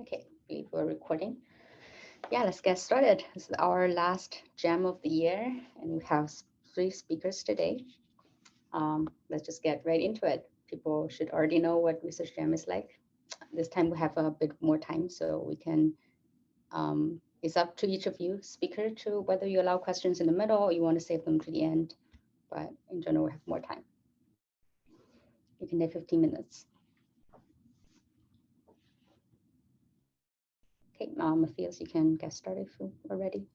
Okay, I believe we're recording. Yeah, let's get started. This is our last jam of the year, and we have 3 speakers today. Let's just get right into it. People should already know what research jam is like. This time we have a bit more time, so we can. It's up to each of you, speaker, to whether you allow questions in the middle or you want to save them to the end. But in general, we have more time. You can take 15 minutes. Okay, Matthias, you can get started if you are ready.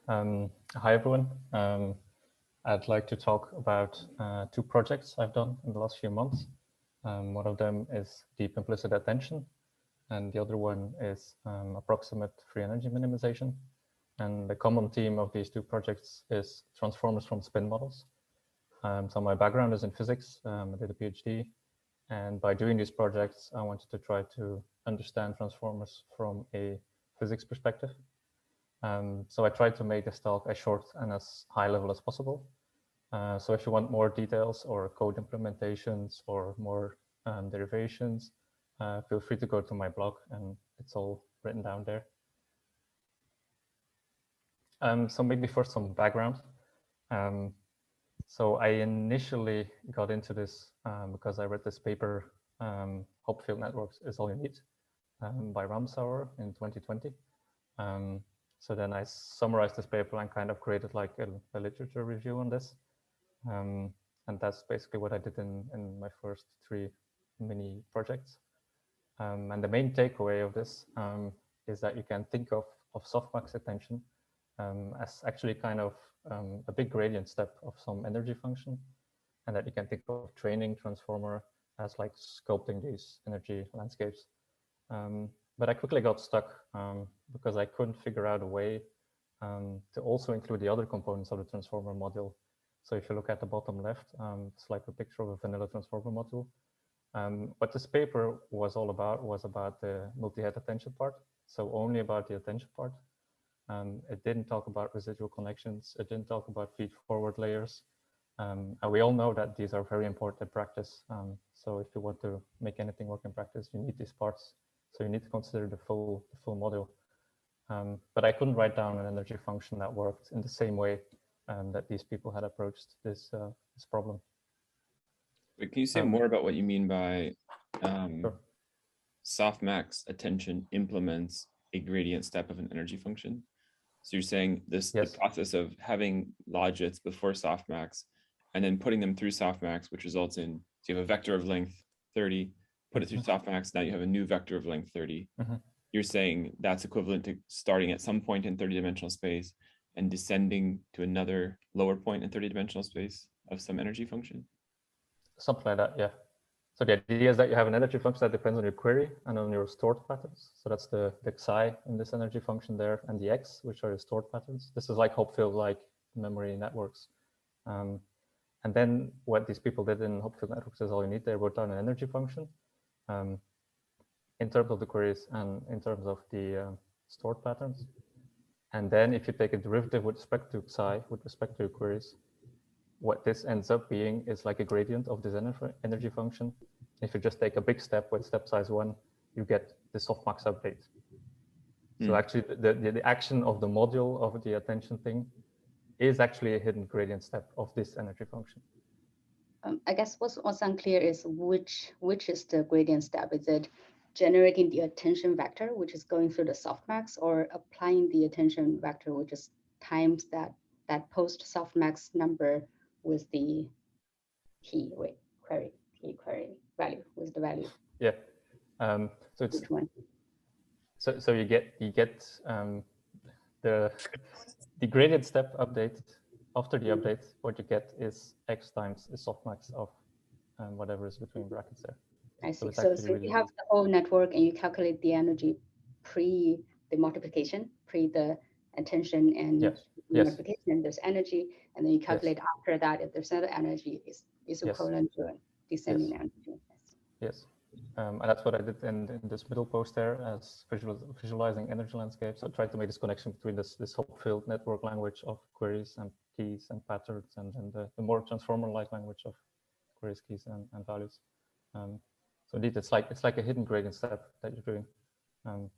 Hi, everyone. I'd like to talk about 2 projects I've done in the last few months. One of them is deep implicit attention, and the other one is approximate free energy minimization. And the common theme of these 2 projects is transformers from spin models. So my background is in physics. I did a PhD. And by doing these projects, I wanted to try to understand transformers from a physics perspective. So I tried to make this talk as short and as high level as possible. So if you want more details or code implementations or more derivations, feel free to go to my blog, and it's all written down there. So maybe first some background. So I initially got into this because I read this paper, Hopfield Networks is All You Need, by Ramsauer in 2020. So then I summarized this paper and kind of created like a literature review on this. And that's basically what I did in my first 3 mini projects. And the main takeaway of this is that you can think of softmax attention as actually kind of a big gradient step of some energy function, and that you can think of training transformer as like sculpting these energy landscapes. But I quickly got stuck because I couldn't figure out a way to also include the other components of the transformer module. So if you look at the bottom left, it's like a picture of a vanilla transformer module. What this paper was all about was about the multi-head attention part, so only about the attention part. It didn't talk about residual connections. It didn't talk about feed-forward layers. And we all know that these are very important in practice. So if you want to make anything work in practice, you need these parts. So you need to consider the full module. But I couldn't write down an energy function that worked in the same way that these people had approached this problem. Wait, can you say more about what you mean by Sure. softmax attention implements a gradient step of an energy function? So you're saying this, Yes. The process of having logits before softmax and then putting them through softmax, which results in, so you have a vector of length 30, put it through softmax, now you have a new vector of length 30. You're saying that's equivalent to starting at some point in 30-dimensional space and descending to another lower point in 30-dimensional space of some energy function? Something like that, yeah. So the idea is that you have an energy function that depends on your query and on your stored patterns. So that's the psi in this energy function there, and the x, which are your stored patterns. This is like Hopfield-like memory networks. And then what these people did in Hopfield networks is All You Need. They wrote down an energy function in terms of the queries and in terms of the stored patterns. And then if you take a derivative with respect to psi, with respect to your queries, what this ends up being is like a gradient of this energy function. If you just take a big step with step size 1, you get the softmax update. So actually the action of the module of the attention thing is actually a hidden gradient step of this energy function. I guess what's unclear is which is the gradient step. Is it generating the attention vector, which is going through the softmax, or applying the attention vector, which is times that post softmax number with the key query value with the value? Yeah. So it's which one? So you get the gradient step update. After the update, what you get is x times the softmax of whatever is between brackets there. I see. So, So if you have the whole network and you calculate the energy pre the multiplication, pre the attention and multiplication, there's energy, and then you calculate after that if there's other energy is equivalent to descending energy. Yes. And that's what I did in this middle post there as visualizing energy landscapes. I tried to make this connection between this Hopfield network language of queries and keys and patterns, and then the more transformer-like language of queries, keys, and values. So indeed, it's like a hidden gradient step that you're doing. And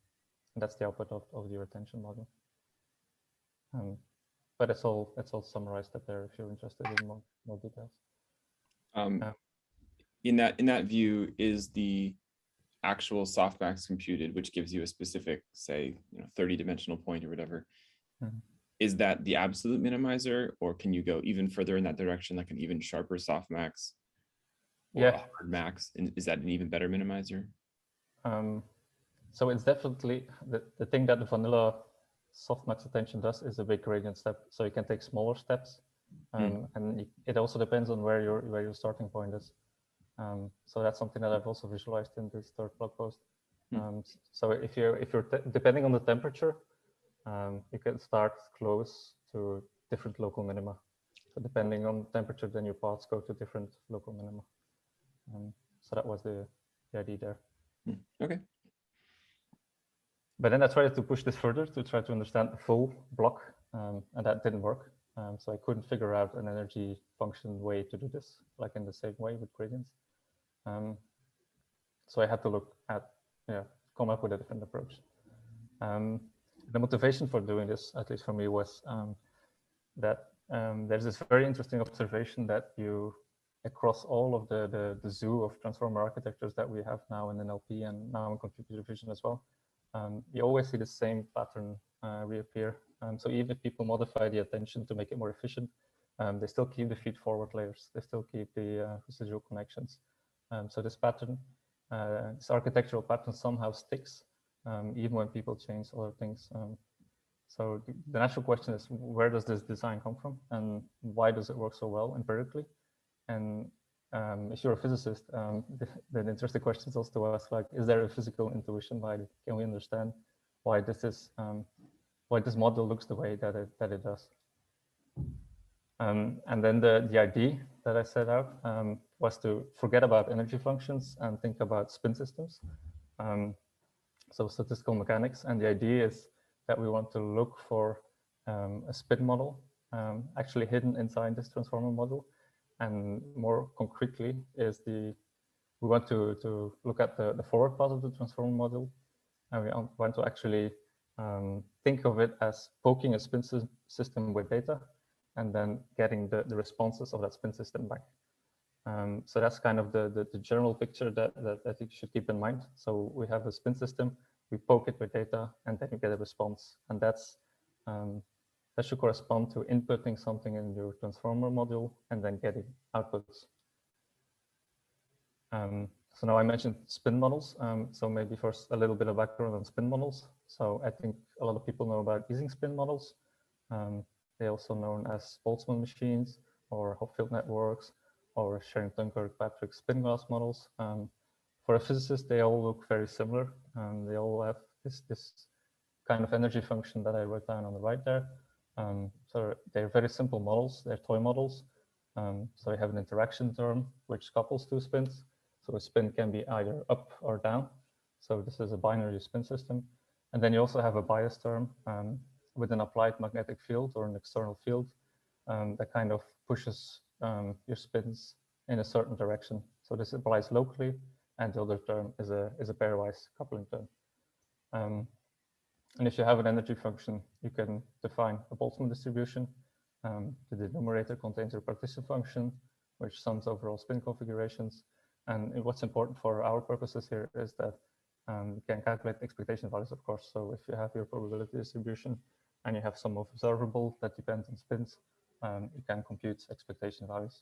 that's the output of your attention module. But it's all summarized up there if you're interested in more details. In that view, is the actual softmax computed, which gives you a specific, say, 30-dimensional point or whatever, is that the absolute minimizer, or can you go even further in that direction, like an even sharper softmax or a hard max? And is that an even better minimizer? So it's definitely the thing that the vanilla softmax attention does is a big gradient step. So you can take smaller steps, and it also depends on where your starting point is. So that's something that I've also visualized in this third blog post. So if you're depending on the temperature, you can start close to different local minima. So depending on temperature, then your paths go to different local minima. So that was the idea there. Okay. But then I tried to push this further to try to understand the full block, and that didn't work. So I couldn't figure out an energy function way to do this, like in the same way with gradients. So I had to look at, come up with a different approach. The motivation for doing this, at least for me, was that there's this very interesting observation that you, across all of the zoo of transformer architectures that we have now in NLP and now in computer vision as well, you always see the same pattern reappear. So even if people modify the attention to make it more efficient, they still keep the feed-forward layers. They still keep the residual connections. So this pattern, this architectural pattern somehow sticks, even when people change other things. So the natural question is, where does this design come from, and why does it work so well empirically? And if you're a physicist, the interesting question is also to ask, like, is there a physical intuition? Like, can we understand why this is, why this model looks the way that it does? And then the idea that I set out was to forget about energy functions and think about spin systems. So statistical mechanics, and the idea is that we want to look for a spin model actually hidden inside this transformer model. And more concretely is we want to look at the forward part of the transformer model, and we want to actually think of it as poking a spin system with data and then getting the responses of that spin system back. So that's kind of the general picture that I think you should keep in mind. So we have a spin system, we poke it with data, and then you get a response. And that should correspond to inputting something in your transformer module and then getting outputs. So now I mentioned spin models. So maybe first a little bit of background on spin models. So I think a lot of people know about Ising spin models. They're also known as Boltzmann machines or Hopfield networks or Sherrington-Kirkpatrick spin glass models. For a physicist, they all look very similar. They all have this kind of energy function that I wrote down on the right there. So they're very simple models. They're toy models. So you have an interaction term which couples two spins. So a spin can be either up or down. So this is a binary spin system. And then you also have a bias term with an applied magnetic field or an external field that kind of pushes your spins in a certain direction. So this applies locally, and the other term is a pairwise coupling term. And if you have an energy function, you can define a Boltzmann distribution. The denominator contains your partition function, which sums overall spin configurations. And what's important for our purposes here is that you can calculate expectation values, of course. So if you have your probability distribution and you have some observable that depends on spins, you can compute expectation values.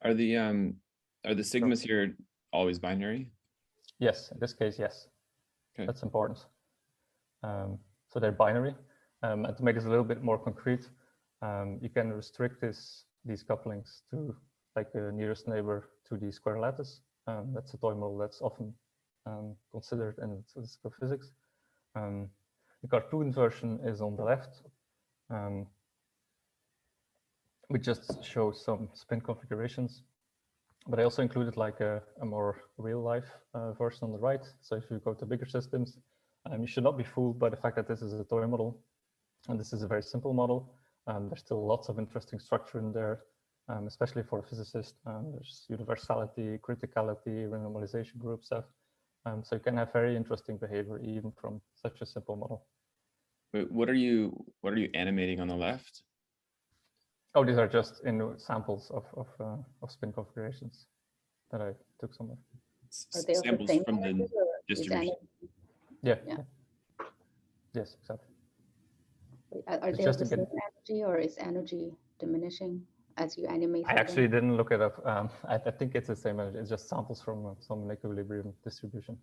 Are the sigmas here always binary? Yes, in this case, yes. Okay. That's important. So they're binary. And to make this a little bit more concrete, you can restrict these couplings to like the nearest neighbor to the square lattice. That's a toy model that's often considered in statistical physics. The cartoon version is on the left. We just show some spin configurations, but I also included like a more real life version on the right. So if you go to bigger systems, you should not be fooled by the fact that this is a toy model. And this is a very simple model. There's still lots of interesting structure in there. especially for a physicist. There's universality, criticality, renormalization group stuff. So you can have very interesting behavior even from such a simple model. Wait, what are you animating on the left? Oh, these are just samples of spin configurations that I took somewhere. Are they of the Samples same from the energy, or is distribution. Yeah. Yeah. Yes, exactly. Are It's they of just the again- same energy, or is energy diminishing as you animate? I actually didn't look it up. I think it's the same energy. It's just samples from some equilibrium distribution.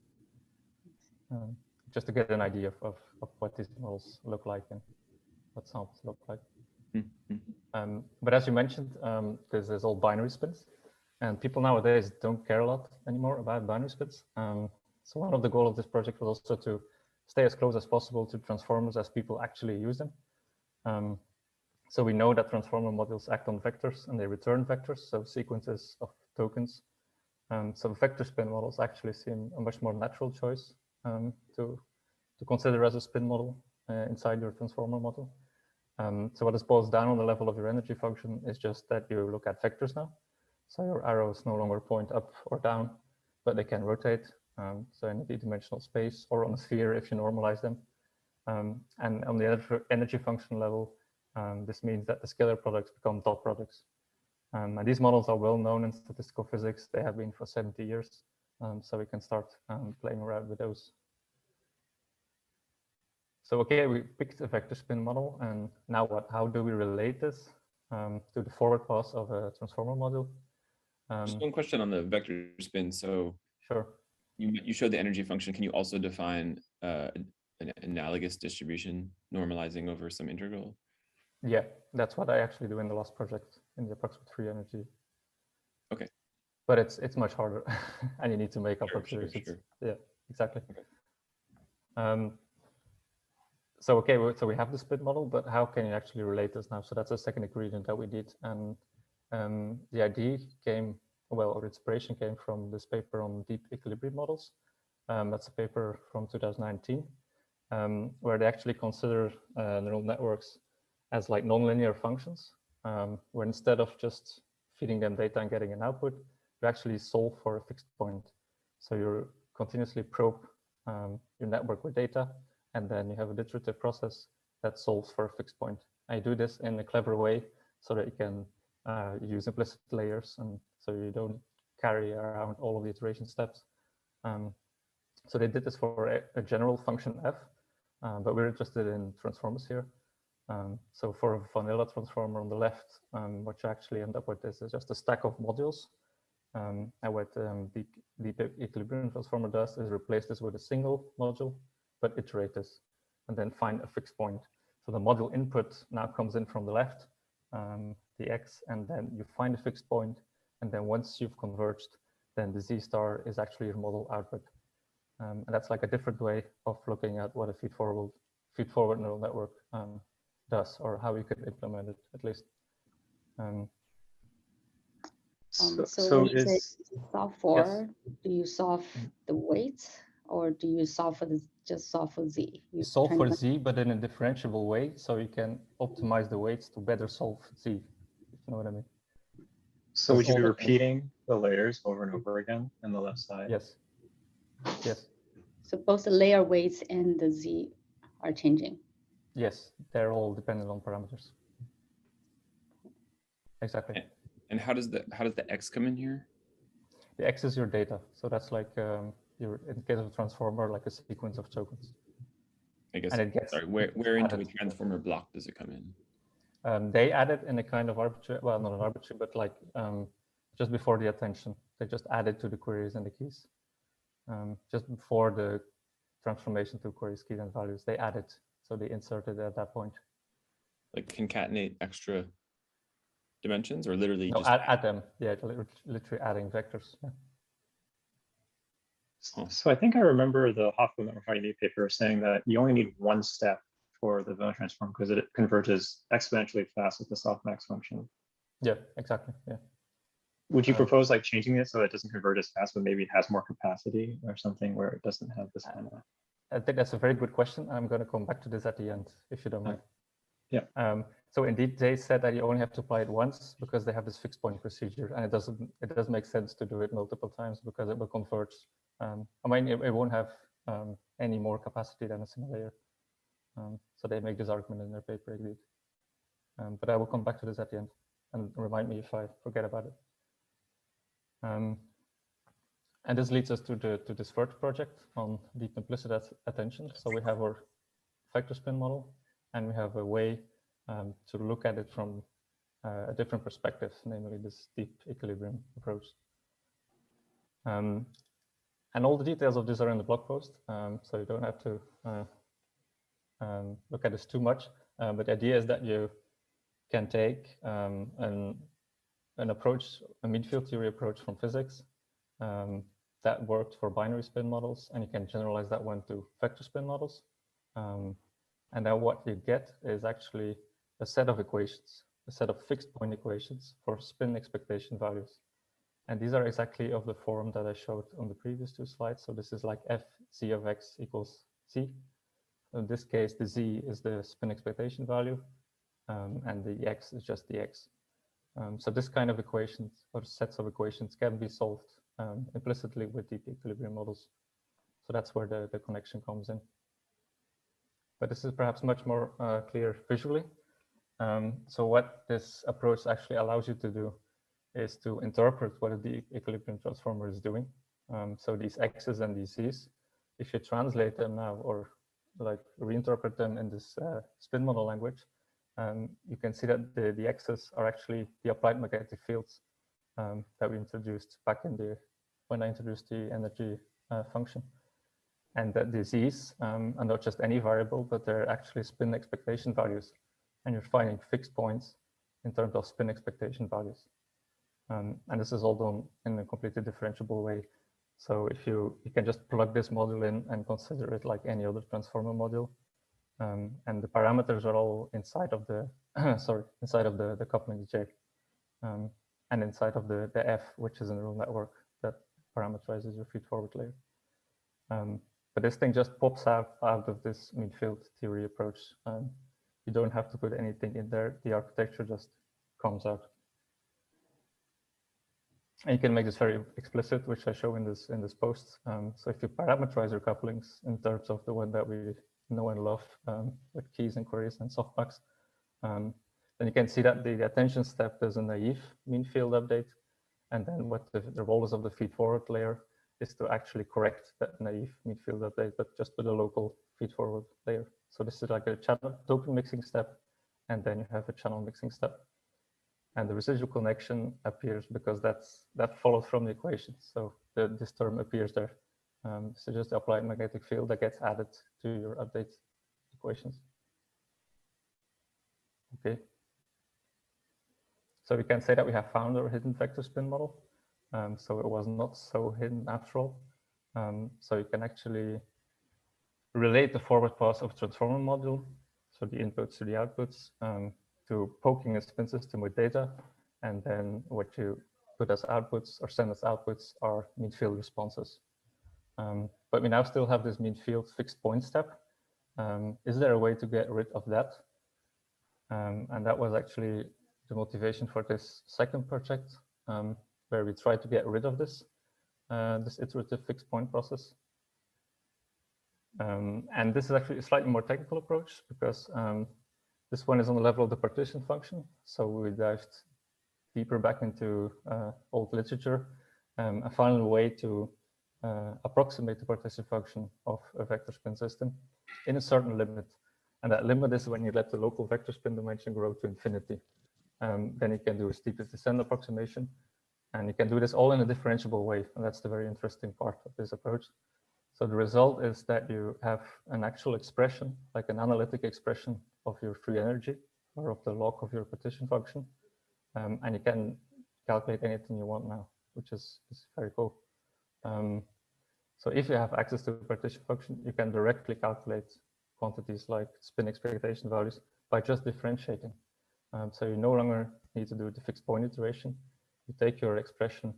Just to get an idea of what these models look like and what samples look like. Mm-hmm. But as you mentioned, this is all binary spins, and people nowadays don't care a lot anymore about binary spins. So one of the goals of this project was also to stay as close as possible to transformers as people actually use them. So we know that transformer modules act on vectors and they return vectors, so sequences of tokens. So vector spin models actually seem a much more natural choice to consider as a spin model inside your transformer model. So what this boils down on the level of your energy function is just that you look at vectors now. So your arrows no longer point up or down, but they can rotate. So in a d-dimensional space or on a sphere if you normalize them. And on the energy function level, this means that the scalar products become dot products. And these models are well known in statistical physics. They have been for 70 years. So we can start playing around with those. So, okay, we picked a vector spin model. And now what? How do we relate this to the forward pass of a transformer module? Just one question on the vector spin. So sure. You showed the energy function. Can you also define an analogous distribution normalizing over some integral? Yeah, that's what I actually do in the last project in the approximate free energy. Okay. But it's much harder, and you need to make approximations. Sure. Yeah, exactly. Okay. So okay, so we have the split model, but how can you actually relate this now? So that's the second ingredient that we did, and the idea came, well, or inspiration came from this paper on deep equilibrium models. That's a paper from 2019, where they actually consider neural networks as like nonlinear functions, where instead of just feeding them data and getting an output, you actually solve for a fixed point. So you continuously probe your network with data, and then you have an iterative process that solves for a fixed point. I do this in a clever way so that you can use implicit layers, and so you don't carry around all of the iteration steps. So they did this for a general function f, but we're interested in transformers here. So for a vanilla transformer on the left, what you actually end up with is just a stack of modules. And what the equilibrium transformer does is replace this with a single module, but iterate this, and then find a fixed point. So the module input now comes in from the left, the x, and then you find a fixed point, and then once you've converged, then the z star is actually your model output. And that's like a different way of looking at what a feed-forward neural network does, or how we could implement it, at least. So when you say solve for, yes. Do you solve the weights, or do you solve for just solve for z? You solve for z, but in a differentiable way, so you can optimize the weights to better solve z, if you know what I mean. So would you be repeating the layers over and over again on the left side? Yes. Yes. So both the layer weights and the z are changing? Yes, they're all dependent on parameters. Exactly. And how does the x come in here? The x is your data, so that's like in the case of a transformer, like a sequence of tokens. I guess. And it gets, sorry, where into a transformer block does it come in? They added in a kind of arbitrary, well, not an arbitrary, but like just before the attention, they just added to the queries and the keys. Just before the transformation to queries, keys, and values, they added, so they inserted at that point. Like concatenate extra dimensions, or literally no, just add them? Yeah, literally adding vectors. Yeah. So I think I remember the Hoffman paper saying that you only need one step for the vanilla transform because it converges exponentially fast with the softmax function. Yeah, exactly. Yeah. Would you propose like changing it so it doesn't converge as fast, but maybe it has more capacity or something where it doesn't have this kind of? I think that's a very good question. I'm going to come back to this at the end, if you don't mind. Yeah. So indeed, they said that you only have to apply it once because they have this fixed point procedure, and it doesn't make sense to do it multiple times because it will converge. I mean, it won't have any more capacity than a single layer. So they make this argument in their paper indeed. But I will come back to this at the end and remind me if I forget about it. And this leads us to this third project on deep implicit attention. So we have our vector spin model, and we have a way to look at it from a different perspective, namely this deep equilibrium approach. And all the details of this are in the blog post, so you don't have to look at this too much. But the idea is that you can take an approach, a mean field theory approach from physics that worked for binary spin models, and you can generalize that one to vector spin models. And then what you get is actually a set of equations, a set of fixed point equations for spin expectation values. And these are exactly of the form that I showed on the previous two slides. So this is like f z of x equals c. In this case, the z is the spin expectation value, and the x is just the x. So this kind of equations or sets of equations can be solved implicitly with deep equilibrium models. So that's where the connection comes in. But this is perhaps much more clear visually. So what this approach actually allows you to do is to interpret what the equilibrium transformer is doing. So these x's and these z's, if you translate them now or like reinterpret them in this spin model language, you can see that the x's are actually the applied magnetic fields that we introduced back in when I introduced the energy function. And that the z's are not just any variable, but they're actually spin expectation values. And you're finding fixed points in terms of spin expectation values. And this is all done in a completely differentiable way. So if you can just plug this module in and consider it like any other transformer module. And the parameters are all inside of the, inside of the coupling J. And inside of the F, which is a neural network that parameterizes your feed-forward layer. But this thing just pops out of this mean field theory approach. You don't have to put anything in there. The architecture just comes out. And you can make this very explicit, which I show in this post. So if you parameterize your couplings in terms of the one that we know and love, with keys and queries and softmax, then you can see that the attention step is a naive mean field update. And then what the role is of the feed-forward layer is to actually correct that naive mean field update, but just with a local feed-forward layer. So this is like a channel token mixing step, and then you have a channel mixing step. And the residual connection appears because that follows from the equation. So this term appears there. So just the applied magnetic field that gets added to your update equations. Okay. So we can say that we have found our hidden vector spin model. So it was not so hidden after all. So you can actually relate the forward pass of a transformer module, so the inputs to the outputs, to poking a spin system with data. And then what you put as outputs or send as outputs are mean field responses. But we now still have this mean field fixed point step. Is there a way to get rid of that? And that was actually the motivation for this second project, where we try to get rid of this iterative fixed point process. And this is actually a slightly more technical approach because this one is on the level of the partition function. So we dived deeper back into old literature and found a way to approximate the partition function of a vector spin system in a certain limit. And that limit is when you let the local vector spin dimension grow to infinity. Then you can do a steepest descent approximation. And you can do this all in a differentiable way. And that's the very interesting part of this approach. So the result is that you have an actual expression, like an analytic expression of your free energy or of the log of your partition function. And you can calculate anything you want now, which is very cool. So if you have access to a partition function, you can directly calculate quantities like spin expectation values by just differentiating. So you no longer need to do the fixed point iteration. You take your expression,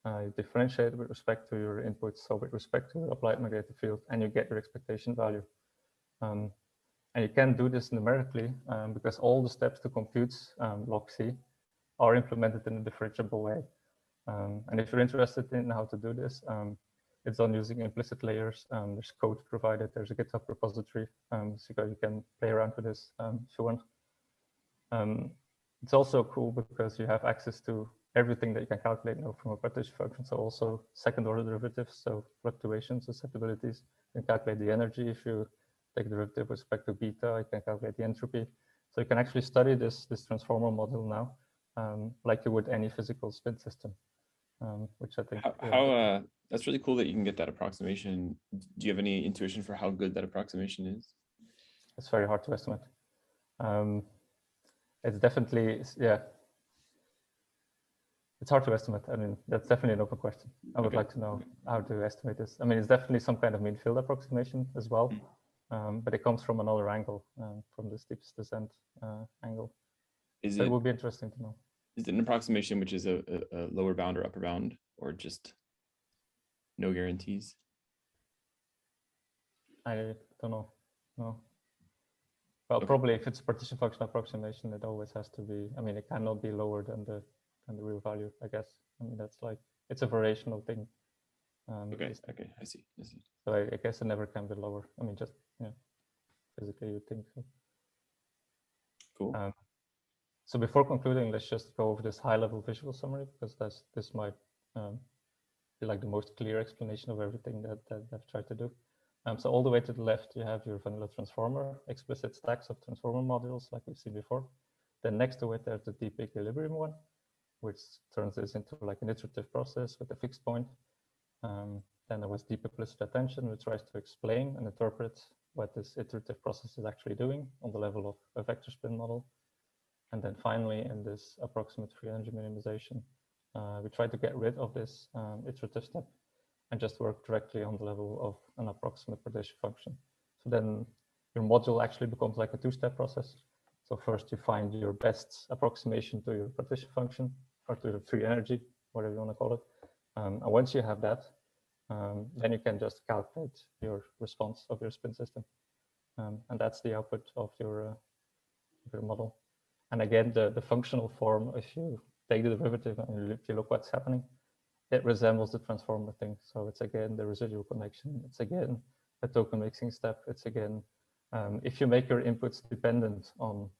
you differentiate with respect to your inputs, so with respect to your applied magnetic field, and you get your expectation value. And you can do this numerically because all the steps to compute log C are implemented in a differentiable way. And if you're interested in how to do this, it's done using implicit layers. There's code provided. There's a GitHub repository, so you can play around with this if you want. It's also cool because you have access to everything that you can calculate now from a partition function. So also second order derivatives, so fluctuations, susceptibilities. You can calculate the energy. If you take derivative with respect to beta, you can calculate the entropy. So you can actually study this transformer model now, like you would any physical spin system, which I think. That's really cool that you can get that approximation. Do you have any intuition for how good that approximation is? It's very hard to estimate. It's definitely, yeah. It's hard to estimate. I mean, that's definitely an open question. I would like to know how to estimate this. I mean, it's definitely some kind of mean field approximation as well, but it comes from another angle, from the steepest descent angle. So it would be interesting to know. Is it an approximation which is a lower bound or upper bound, or just no guarantees? I don't know. No. Well, probably if it's partition function approximation, it always has to be. I mean, it cannot be lower than the real value, I guess. I mean, that's like, it's a variational thing. Okay, I see. So I guess it never can be lower. I mean, just, physically you think so. Cool. So before concluding, let's just go over this high-level visual summary, because this might be like the most clear explanation of everything that I've tried to do. So all the way to the left, you have your vanilla transformer, explicit stacks of transformer modules like we've seen before. Then next to it, there's the deep equilibrium one, which turns this into like an iterative process with a fixed point. Then there was deep implicit attention, which tries to explain and interpret what this iterative process is actually doing on the level of a vector spin model. And then finally, in this approximate free energy minimization, we try to get rid of this iterative step and just work directly on the level of an approximate partition function. So then your module actually becomes like a two-step process. So first you find your best approximation to your partition function, or to your free energy, whatever you want to call it. And once you have that, then you can just calculate your response of your spin system. And that's the output of your model. And again, the functional form, if you take the derivative and if you look what's happening, it resembles the transformer thing. So it's again the residual connection. It's again a token mixing step. It's again, if you make your inputs dependent on,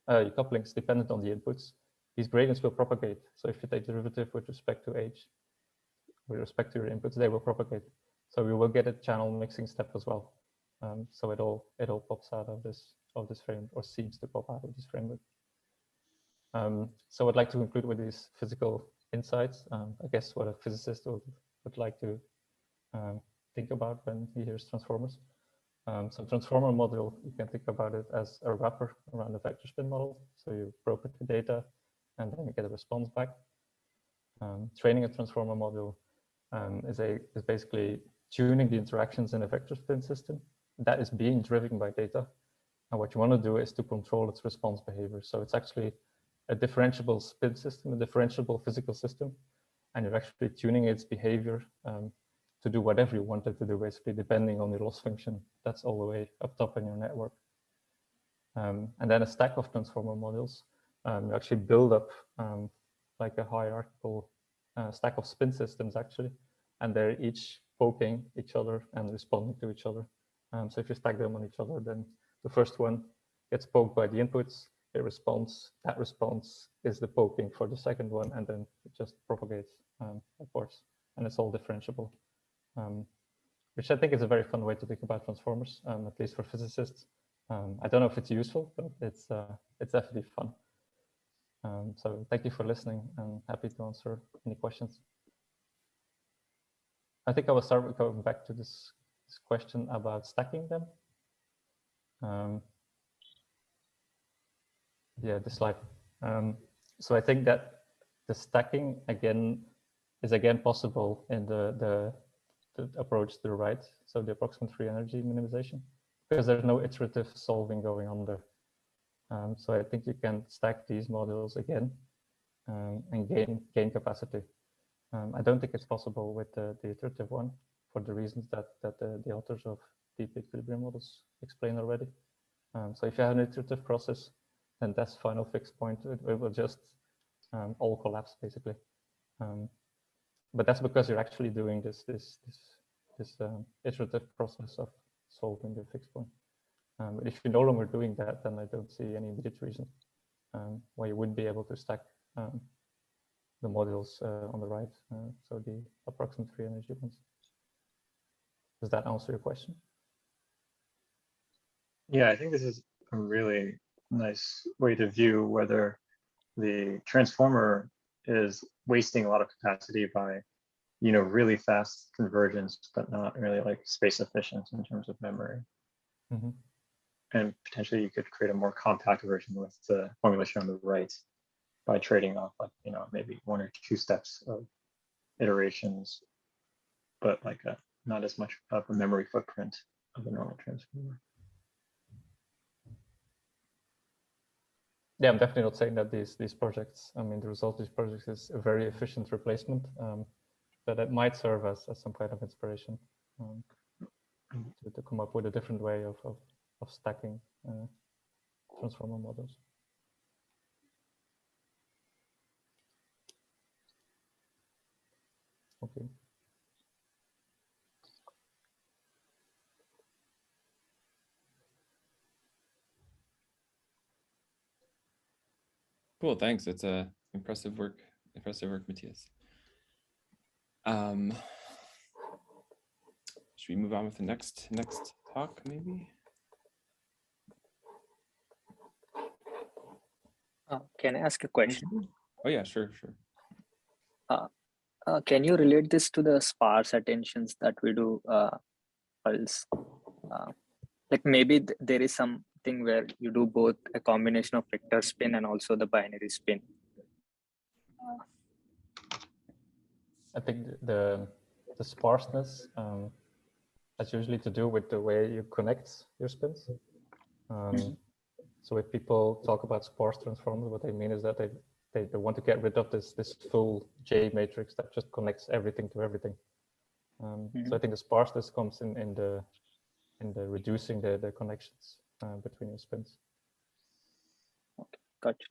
your couplings dependent on the inputs, these gradients will propagate. So if you take derivative with respect to h, with respect to your inputs, they will propagate. So we will get a channel mixing step as well. So it all pops out of this frame, or seems to pop out of this framework. So I'd like to conclude with these physical insights. I guess what a physicist would like to think about when he hears transformers. So transformer model, you can think about it as a wrapper around a vector spin model. So you probe it to data, and then you get a response back. Training a transformer model is basically tuning the interactions in a vector spin system that is being driven by data. And what you want to do is to control its response behavior. So it's actually a differentiable spin system, a differentiable physical system, and you're actually tuning its behavior to do whatever you want it to do, basically, depending on your loss function. That's all the way up top in your network. And then a stack of transformer modules, you actually build up like a hierarchical stack of spin systems, actually, and they're each poking each other and responding to each other. So if you stack them on each other, then the first one gets poked by the inputs, it responds, that response is the poking for the second one, and then it just propagates upwards, and it's all differentiable, which I think is a very fun way to think about transformers, at least for physicists. I don't know if it's useful, but it's definitely fun. So thank you for listening, and happy to answer any questions. I think I will start with going back to this question about stacking them. Yeah, this slide. So I think that the stacking is possible in the approach to the right, so the approximate free energy minimization, because there's no iterative solving going on there. So I think you can stack these modules again and gain capacity. I don't think it's possible with the iterative one, for the reasons that the authors of deep equilibrium models explain already. So if you have an iterative process, then that's final fixed point. It will just all collapse basically. But that's because you're actually doing this iterative process of solving the fixed point. But if you're no longer doing that, then I don't see any immediate reason why you wouldn't be able to stack the modules on the right, so the approximate free energy ones. Does that answer your question? Yeah, I think this is a really nice way to view whether the transformer is wasting a lot of capacity by, really fast convergence, but not really like space efficient in terms of memory. Mm-hmm. And potentially you could create a more compact version with the formulation on the right by trading off like, maybe 1 or 2 steps of iterations, but like not as much of a memory footprint of a normal transformer. Yeah, I'm definitely not saying that these projects, I mean, the result of these projects is a very efficient replacement, but that might serve as some kind of inspiration to come up with a different way of stacking transformer models. Okay. Cool, thanks. It's impressive work, Matthias. Should we move on with the next talk, maybe? Can I ask a question? Oh yeah, sure. Can you relate this to the sparse attentions that we do, pulse? Like maybe there is something where you do both a combination of vector spin and also the binary spin. I think the sparseness has usually to do with the way you connect your spins. So if people talk about sparse transformers, what they mean is that they want to get rid of this full J matrix that just connects everything to everything. So I think the sparseness comes in the reducing the connections between your spins. Okay, gotcha.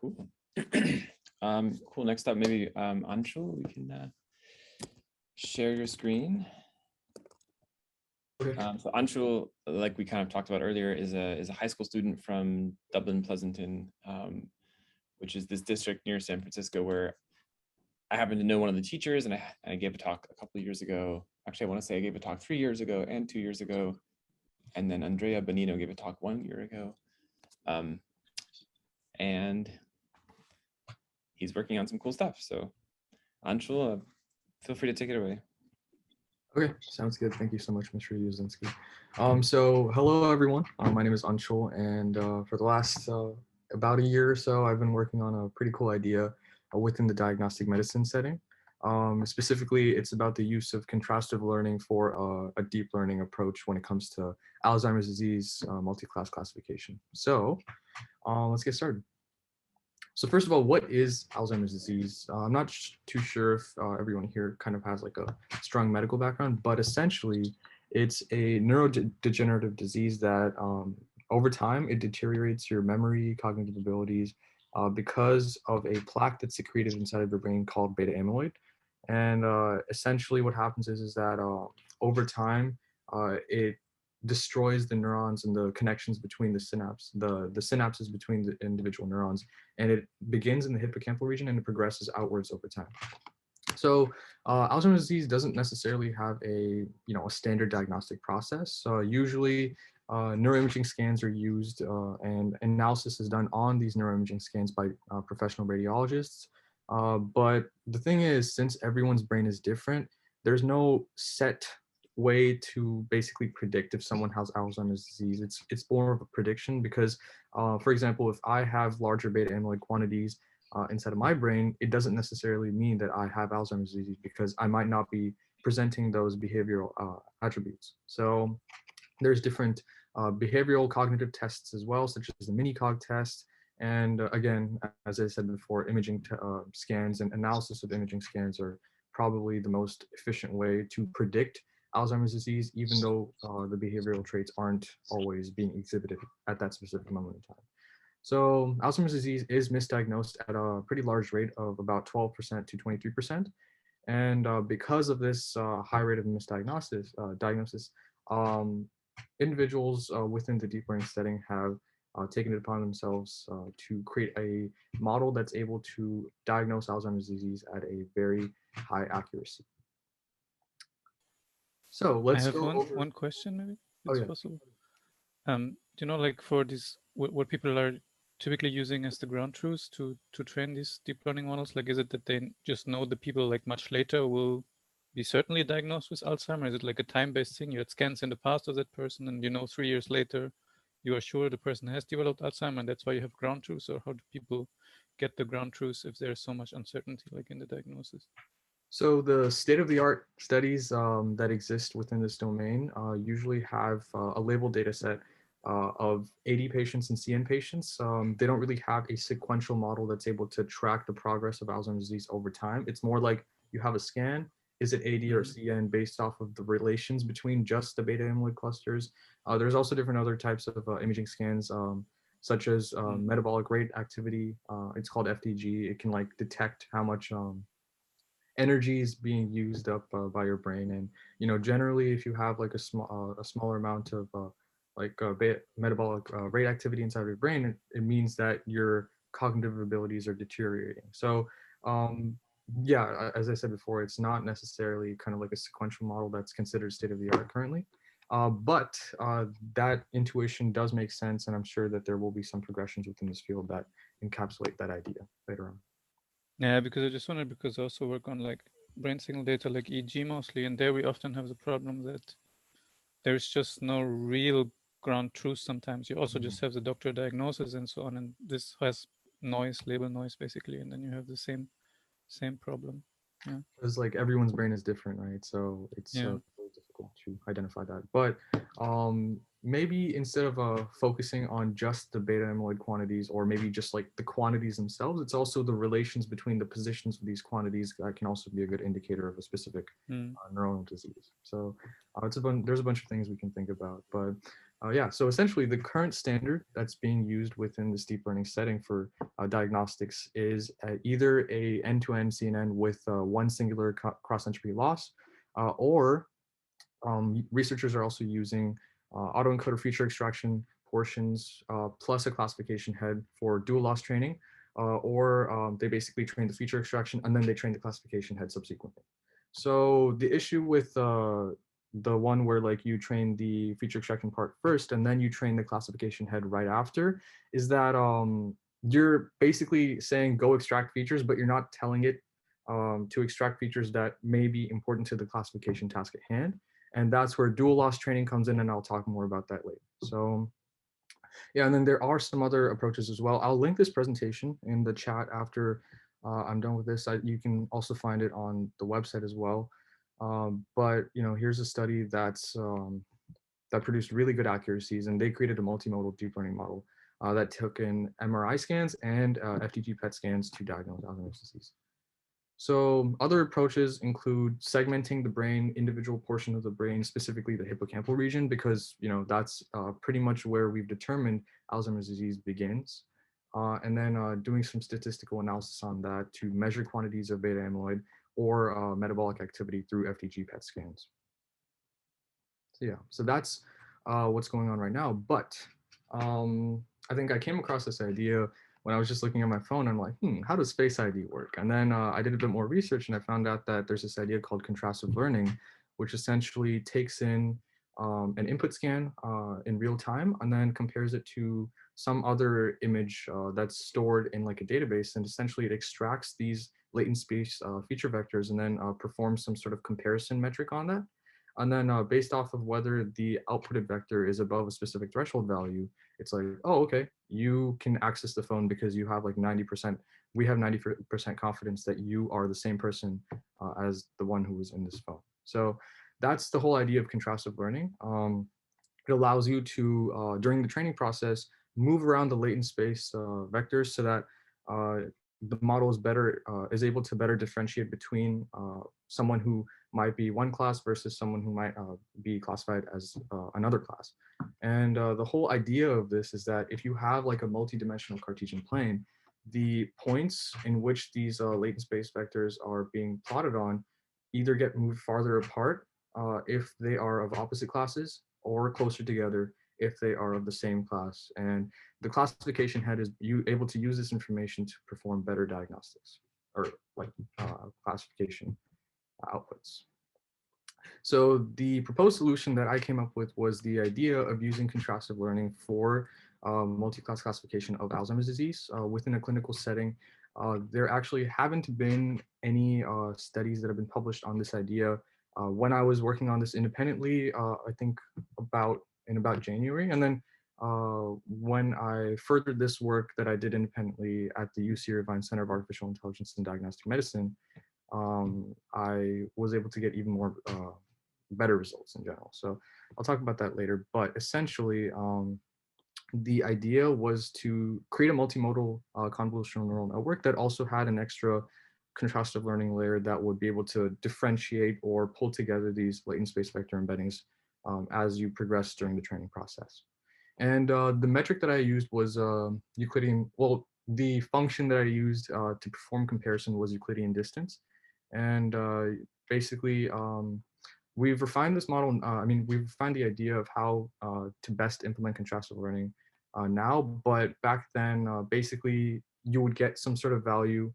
Cool. Cool. Next up, maybe Anshul, we can share your screen. Okay. So Anshul, like we kind of talked about earlier, is a high school student from Dublin Pleasanton, which is this district near San Francisco, where I happen to know one of the teachers, and I gave a talk a couple of years ago. Actually, I want to say I gave a talk 3 years ago and 2 years ago, and then Andrea Bonino gave a talk 1 year ago, and he's working on some cool stuff. So Anshul, feel free to take it away. Okay, sounds good. Thank you so much, Mr. Yuzinski. So hello, everyone. My name is Anshul, and for the last about a year or so, I've been working on a pretty cool idea within the diagnostic medicine setting. Specifically, it's about the use of contrastive learning for a deep learning approach when it comes to Alzheimer's disease multi-class classification. So let's get started. So first of all, what is Alzheimer's disease? I'm not too sure if everyone here kind of has like a strong medical background, but essentially it's a neurodegenerative disease that over time, it deteriorates your memory, cognitive abilities because of a plaque that's secreted inside of your brain called beta amyloid. And essentially what happens is that over time, it destroys the neurons and the connections between the synapses between the individual neurons, and it begins in the hippocampal region and it progresses outwards over time. So Alzheimer's disease doesn't necessarily have a standard diagnostic process. Usually neuroimaging scans are used and analysis is done on these neuroimaging scans by professional radiologists. But the thing is, since everyone's brain is different, there's no set way to basically predict if someone has Alzheimer's disease. It's more of a prediction because, for example, if I have larger beta amyloid quantities inside of my brain, it doesn't necessarily mean that I have Alzheimer's disease because I might not be presenting those behavioral attributes. So there's different behavioral cognitive tests as well, such as the mini-cog test. And again, as I said before, imaging scans and analysis of imaging scans are probably the most efficient way to predict Alzheimer's disease, even though the behavioral traits aren't always being exhibited at that specific moment in time. So Alzheimer's disease is misdiagnosed at a pretty large rate of about 12% to 23%. And because of this high rate of diagnosis, individuals within the deep learning setting have taken it upon themselves to create a model that's able to diagnose Alzheimer's disease at a very high accuracy. So let's I have go over... one question, maybe, if Oh, it's yeah. possible. You know, like for this, what people are typically using as the ground truths to train these deep learning models, like is it that they just know the people like much later will be certainly diagnosed with Alzheimer? Is it like a time-based thing? You had scans in the past of that person, and you know 3 years later you are sure the person has developed Alzheimer, and that's why you have ground truths? Or how do people get the ground truths if there's so much uncertainty like in the diagnosis? So the state-of-the-art studies that exist within this domain usually have a labeled data set of 80 patients and CN patients. They don't really have a sequential model that's able to track the progress of Alzheimer's disease over time. It's more like you have a scan. Is it AD or CN based off of the relations between just the beta amyloid clusters? There's also different other types of imaging scans, such as metabolic rate activity. It's called FDG. It can like detect how much energy is being used up by your brain. And you know, generally if you have like a smaller amount of metabolic rate activity inside of your brain, it means that your cognitive abilities are deteriorating. So yeah, as I said before, it's not necessarily kind of like a sequential model that's considered state of the art currently. But that intuition does make sense, and I'm sure that there will be some progressions within this field that encapsulate that idea later on. Yeah, because I just wondered, because I also work on like brain signal data, like EEG mostly, and there we often have the problem that there's just no real ground truth sometimes. You also just have the doctor diagnosis and so on, and this has noise, label noise basically, and then you have the same problem. Yeah. Because like everyone's brain is different, right? So it's Yeah. very difficult to identify that. But maybe instead of focusing on just the beta amyloid quantities, or maybe just like the quantities themselves, it's also the relations between the positions of these quantities that can also be a good indicator of a specific neuronal disease. So there's a bunch of things we can think about. But yeah, so essentially the current standard that's being used within this deep learning setting for diagnostics is either a end-to-end CNN with one singular cross-entropy loss, or researchers are also using autoencoder feature extraction portions plus a classification head for dual loss training, or they basically train the feature extraction and then they train the classification head subsequently. So the issue with the one where like you train the feature extraction part first and then you train the classification head right after is that you're basically saying go extract features, but you're not telling it to extract features that may be important to the classification task at hand. And that's where dual loss training comes in, and I'll talk more about that later. So yeah, and then there are some other approaches as well. I'll link this presentation in the chat after I'm done with this. You can also find it on the website as well. But you know, here's a study that's that produced really good accuracies, and they created a multimodal deep learning model that took in MRI scans and FDG PET scans to diagnose Alzheimer's disease. So other approaches include segmenting the brain, individual portion of the brain, specifically the hippocampal region, because you know that's pretty much where we've determined Alzheimer's disease begins. And then doing some statistical analysis on that to measure quantities of beta amyloid or metabolic activity through FDG PET scans. So yeah, so that's what's going on right now. But I think I came across this idea when I was just looking at my phone. I'm like, how does Face ID work? And then I did a bit more research, and I found out that there's this idea called contrastive learning, which essentially takes in an input scan in real time and then compares it to some other image that's stored in like a database, and essentially it extracts these latent space feature vectors and then performs some sort of comparison metric on that. And then based off of whether the outputted vector is above a specific threshold value, it's like, oh, okay, you can access the phone because you have like 90%, we have 90% confidence that you are the same person as the one who was in this phone. So that's the whole idea of contrastive learning. It allows you to, during the training process, move around the latent space vectors so that the model is better, is able to better differentiate between someone who might be one class versus someone who might be classified as another class. And the whole idea of this is that if you have like a multi-dimensional Cartesian plane, the points in which these latent space vectors are being plotted on either get moved farther apart if they are of opposite classes, or closer together if they are of the same class. And the classification head is able to use this information to perform better diagnostics, or like classification outputs. So the proposed solution that I came up with was the idea of using contrastive learning for multi-class classification of Alzheimer's disease within a clinical setting. There actually haven't been any studies that have been published on this idea. When I was working on this independently, I think in about January, and then when I furthered this work that I did independently at the UC Irvine Center of Artificial Intelligence and Diagnostic Medicine, I was able to get even more better results in general. So I'll talk about that later, but essentially the idea was to create a multimodal convolutional neural network that also had an extra contrastive learning layer that would be able to differentiate or pull together these latent space vector embeddings as you progress during the training process. And the metric that I used was Euclidean, well, the function that I used to perform comparison was Euclidean distance. And basically, we've refined this model. We've refined the idea of how to best implement contrastive learning now, but back then, basically, you would get some sort of value.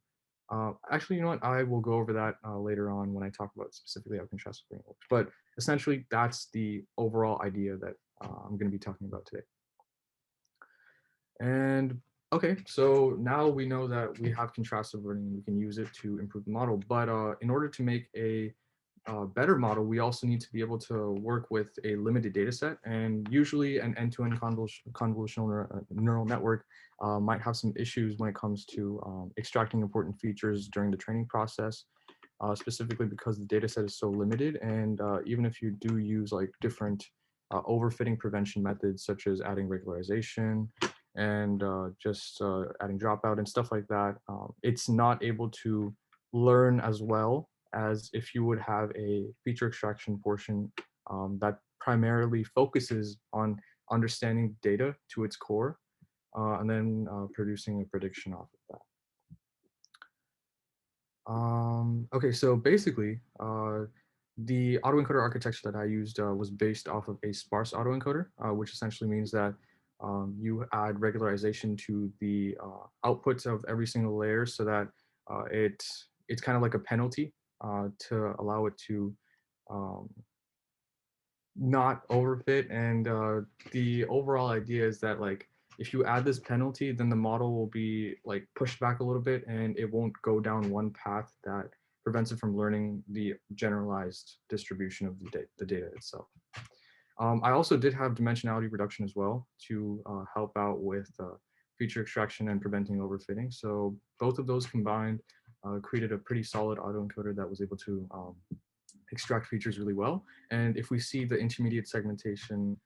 Actually, you know what? I will go over that later on when I talk about specifically how contrastive learning works. But essentially, that's the overall idea that I'm going to be talking about today. And okay, so now we know that we have contrastive learning, we can use it to improve the model. But in order to make a better model, we also need to be able to work with a limited data set. And usually an end-to-end convolutional neural network might have some issues when it comes to extracting important features during the training process, specifically because the data set is so limited. And even if you do use like different overfitting prevention methods, such as adding regularization and just adding dropout and stuff like that, it's not able to learn as well as if you would have a feature extraction portion that primarily focuses on understanding data to its core and then producing a prediction off of that. Okay, so basically, the autoencoder architecture that I used was based off of a sparse autoencoder, which essentially means that you add regularization to the outputs of every single layer so that it's kind of like a penalty to allow it to not overfit. And the overall idea is that like if you add this penalty, then the model will be like pushed back a little bit and it won't go down one path that prevents it from learning the generalized distribution of the data itself. I also did have dimensionality reduction as well to help out with feature extraction and preventing overfitting. So both of those combined created a pretty solid autoencoder that was able to extract features really well. And if we see the intermediate segmentation,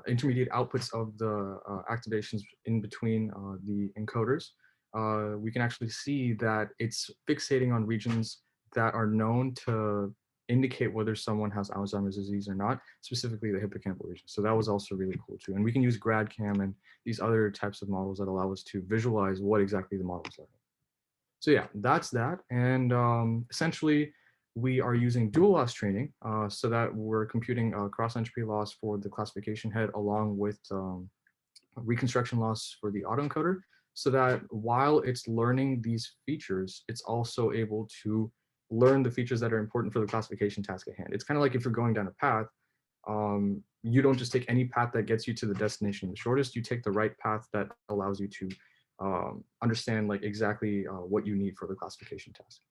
intermediate outputs of the activations in between the encoders, we can actually see that it's fixating on regions that are known to indicate whether someone has Alzheimer's disease or not, specifically the hippocampal region. So that was also really cool too. And we can use GradCam and these other types of models that allow us to visualize what exactly the model is like. So yeah, that's that. And essentially, we are using dual loss training so that we're computing cross entropy loss for the classification head along with reconstruction loss for the autoencoder, so that while it's learning these features, it's also able to learn the features that are important for the classification task at hand. It's kind of like if you're going down a path, you don't just take any path that gets you to the destination the shortest, you take the right path that allows you to understand like exactly what you need for the classification task.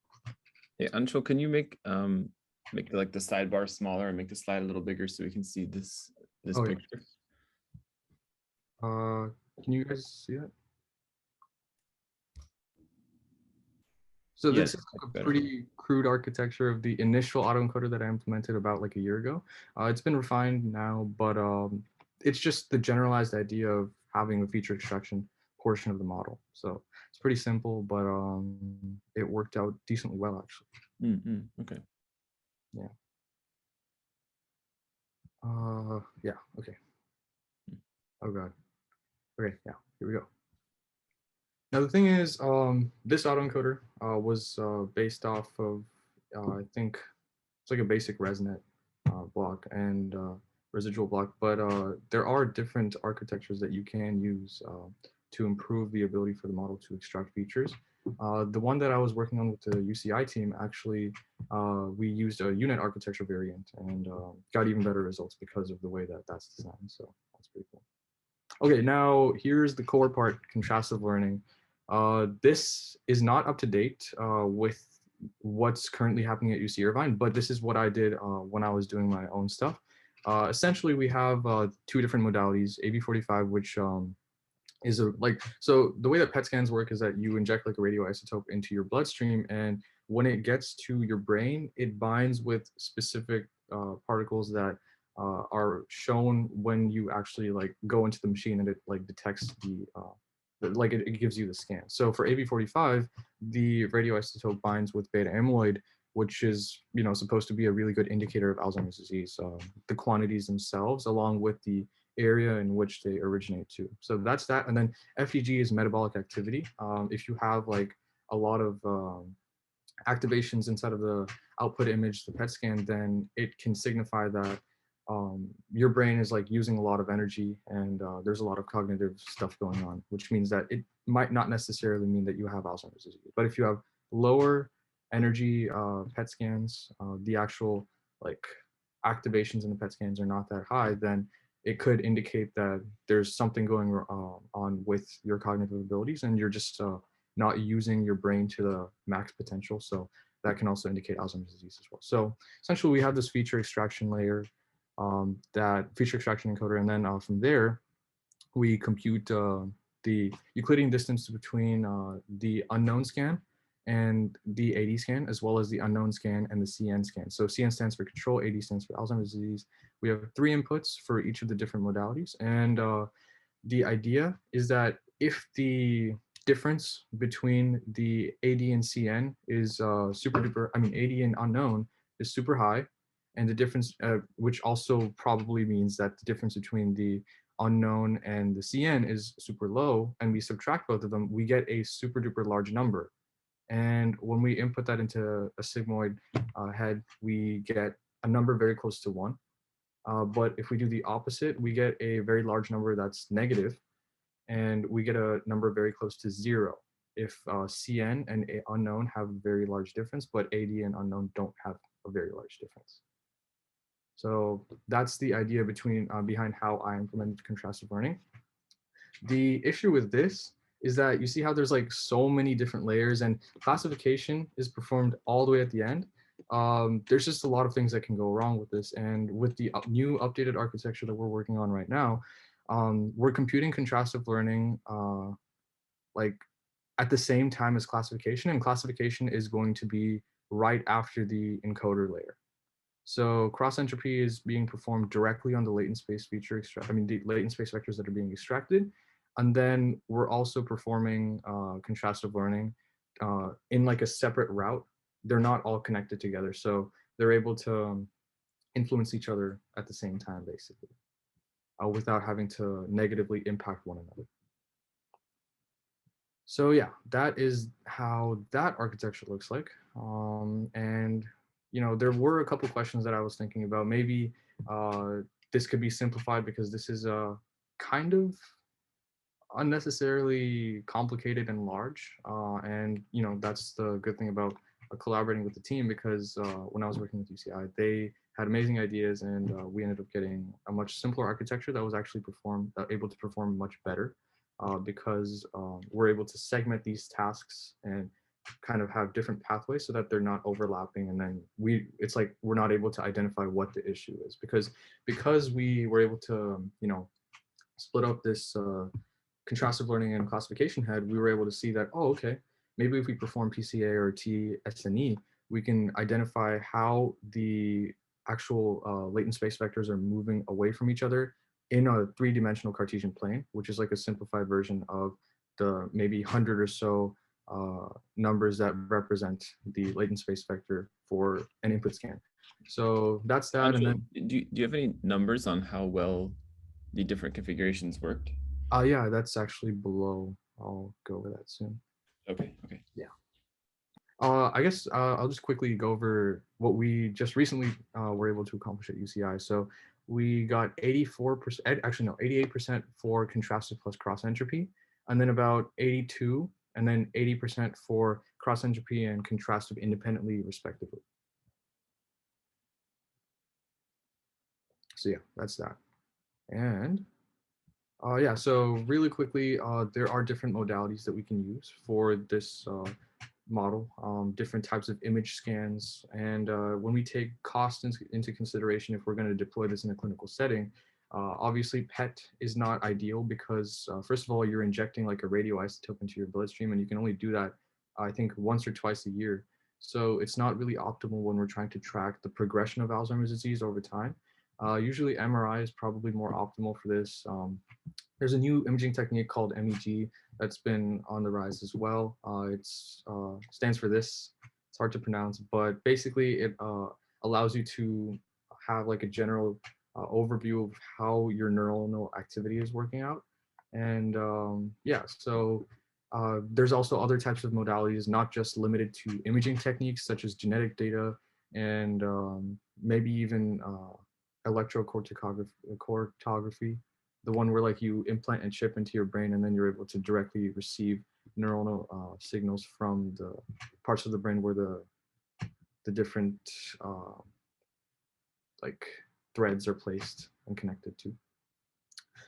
Hey, Anshul, can you make like the sidebar smaller and make the slide a little bigger so we can see this picture? Yeah. Can you guys see that? So this is like a pretty crude architecture of the initial autoencoder that I implemented about like a year ago. It's been refined now, but it's just the generalized idea of having a feature extraction portion of the model. So it's pretty simple, but it worked out decently well, actually. Okay. Yeah. Yeah, okay. Oh God. Okay, yeah, here we go. Now the thing is, this autoencoder was based off of, I think it's like a basic ResNet block and residual block, but there are different architectures that you can use to improve the ability for the model to extract features. The one that I was working on with the UCI team, actually, we used a UNet architecture variant and got even better results because of the way that that's designed. So that's pretty cool. Okay, now here's the core part, contrastive learning. This is not up to date with what's currently happening at UC Irvine, but this is what I did when I was doing my own stuff. Essentially, we have two different modalities, AB45, which is so the way that PET scans work is that you inject like a radioisotope into your bloodstream, and when it gets to your brain, it binds with specific particles that are shown when you actually like go into the machine, and it like detects it gives you the scan. So for AB45, the radioisotope binds with beta amyloid, which is supposed to be a really good indicator of Alzheimer's disease. The quantities themselves, along with the area in which they originate to. So that's that. And then FDG is metabolic activity. If you have like a lot of activations inside of the output image, the PET scan, then it can signify that your brain is like using a lot of energy, and there's a lot of cognitive stuff going on, which means that it might not necessarily mean that you have Alzheimer's disease. But if you have lower energy PET scans, the actual like activations in the PET scans are not that high, then it could indicate that there's something going on with your cognitive abilities, and you're just not using your brain to the max potential. So that can also indicate Alzheimer's disease as well. So essentially, we have this feature extraction layer, that feature extraction encoder, and then from there, we compute the Euclidean distance between the unknown scan and the AD scan, as well as the unknown scan and the CN scan. So CN stands for control, AD stands for Alzheimer's disease. We have 3 inputs for each of the different modalities. And the idea is that if the difference between the AD and CN is super duper, AD and unknown is super high, and the difference, which also probably means that the difference between the unknown and the CN is super low, and we subtract both of them, we get a super duper large number. And when we input that into a sigmoid head, we get a number very close to 1. But if we do the opposite, we get a very large number that's negative, and we get a number very close to 0 if CN and unknown have a very large difference, but AD and unknown don't have a very large difference. So that's the idea behind how I implemented contrastive learning. The issue with this is that you see how there's like so many different layers, and classification is performed all the way at the end. There's just a lot of things that can go wrong with this. And with the new updated architecture that we're working on right now, we're computing contrastive learning like at the same time as classification, and classification is going to be right after the encoder layer. So cross entropy is being performed directly on the latent space feature the latent space vectors that are being extracted. And then we're also performing contrastive learning in like a separate route. They're not all connected together. So they're able to influence each other at the same time, basically, without having to negatively impact one another. So yeah, that is how that architecture looks like. And there were a couple questions that I was thinking about. Maybe this could be simplified because this is kind of unnecessarily complicated and large. And that's the good thing about collaborating with the team, because when I was working with UCI, they had amazing ideas, and we ended up getting a much simpler architecture that was actually able to perform much better. Because we're able to segment these tasks and kind of have different pathways so that they're not overlapping, and then it's like we're not able to identify what the issue is, because we were able to split up this contrastive learning and classification head. We were able to see that, oh, okay, maybe if we perform PCA or TSNE, we can identify how the actual latent space vectors are moving away from each other in a 3-dimensional Cartesian plane, which is like a simplified version of the maybe 100 or so numbers that represent the latent space vector for an input scan. So that's that. And then do you have any numbers on how well the different configurations worked? Yeah, that's actually below. I'll go over that soon. Okay. Yeah. I guess I'll just quickly go over what we just recently were able to accomplish at UCI. So we got 84%, actually no, 88% for contrastive plus cross entropy, and then about 82, and then 80% for cross entropy and contrastive independently, respectively. So yeah, that's that. And yeah, so really quickly, there are different modalities that we can use for this model, different types of image scans. And when we take cost into consideration, if we're going to deploy this in a clinical setting, obviously PET is not ideal because first of all, you're injecting like a radioisotope into your bloodstream, and you can only do that, I think, once or twice a year. So it's not really optimal when we're trying to track the progression of Alzheimer's disease over time. Usually MRI is probably more optimal for this. There's a new imaging technique called MEG that's been on the rise as well. It stands for this. It's hard to pronounce, but basically it allows you to have like a general overview of how your neuronal activity is working out. And yeah, so there's also other types of modalities, not just limited to imaging techniques such as genetic data and maybe even electrocorticography, the one where like you implant a chip into your brain and then you're able to directly receive neuronal signals from the parts of the brain where the different like threads are placed and connected to.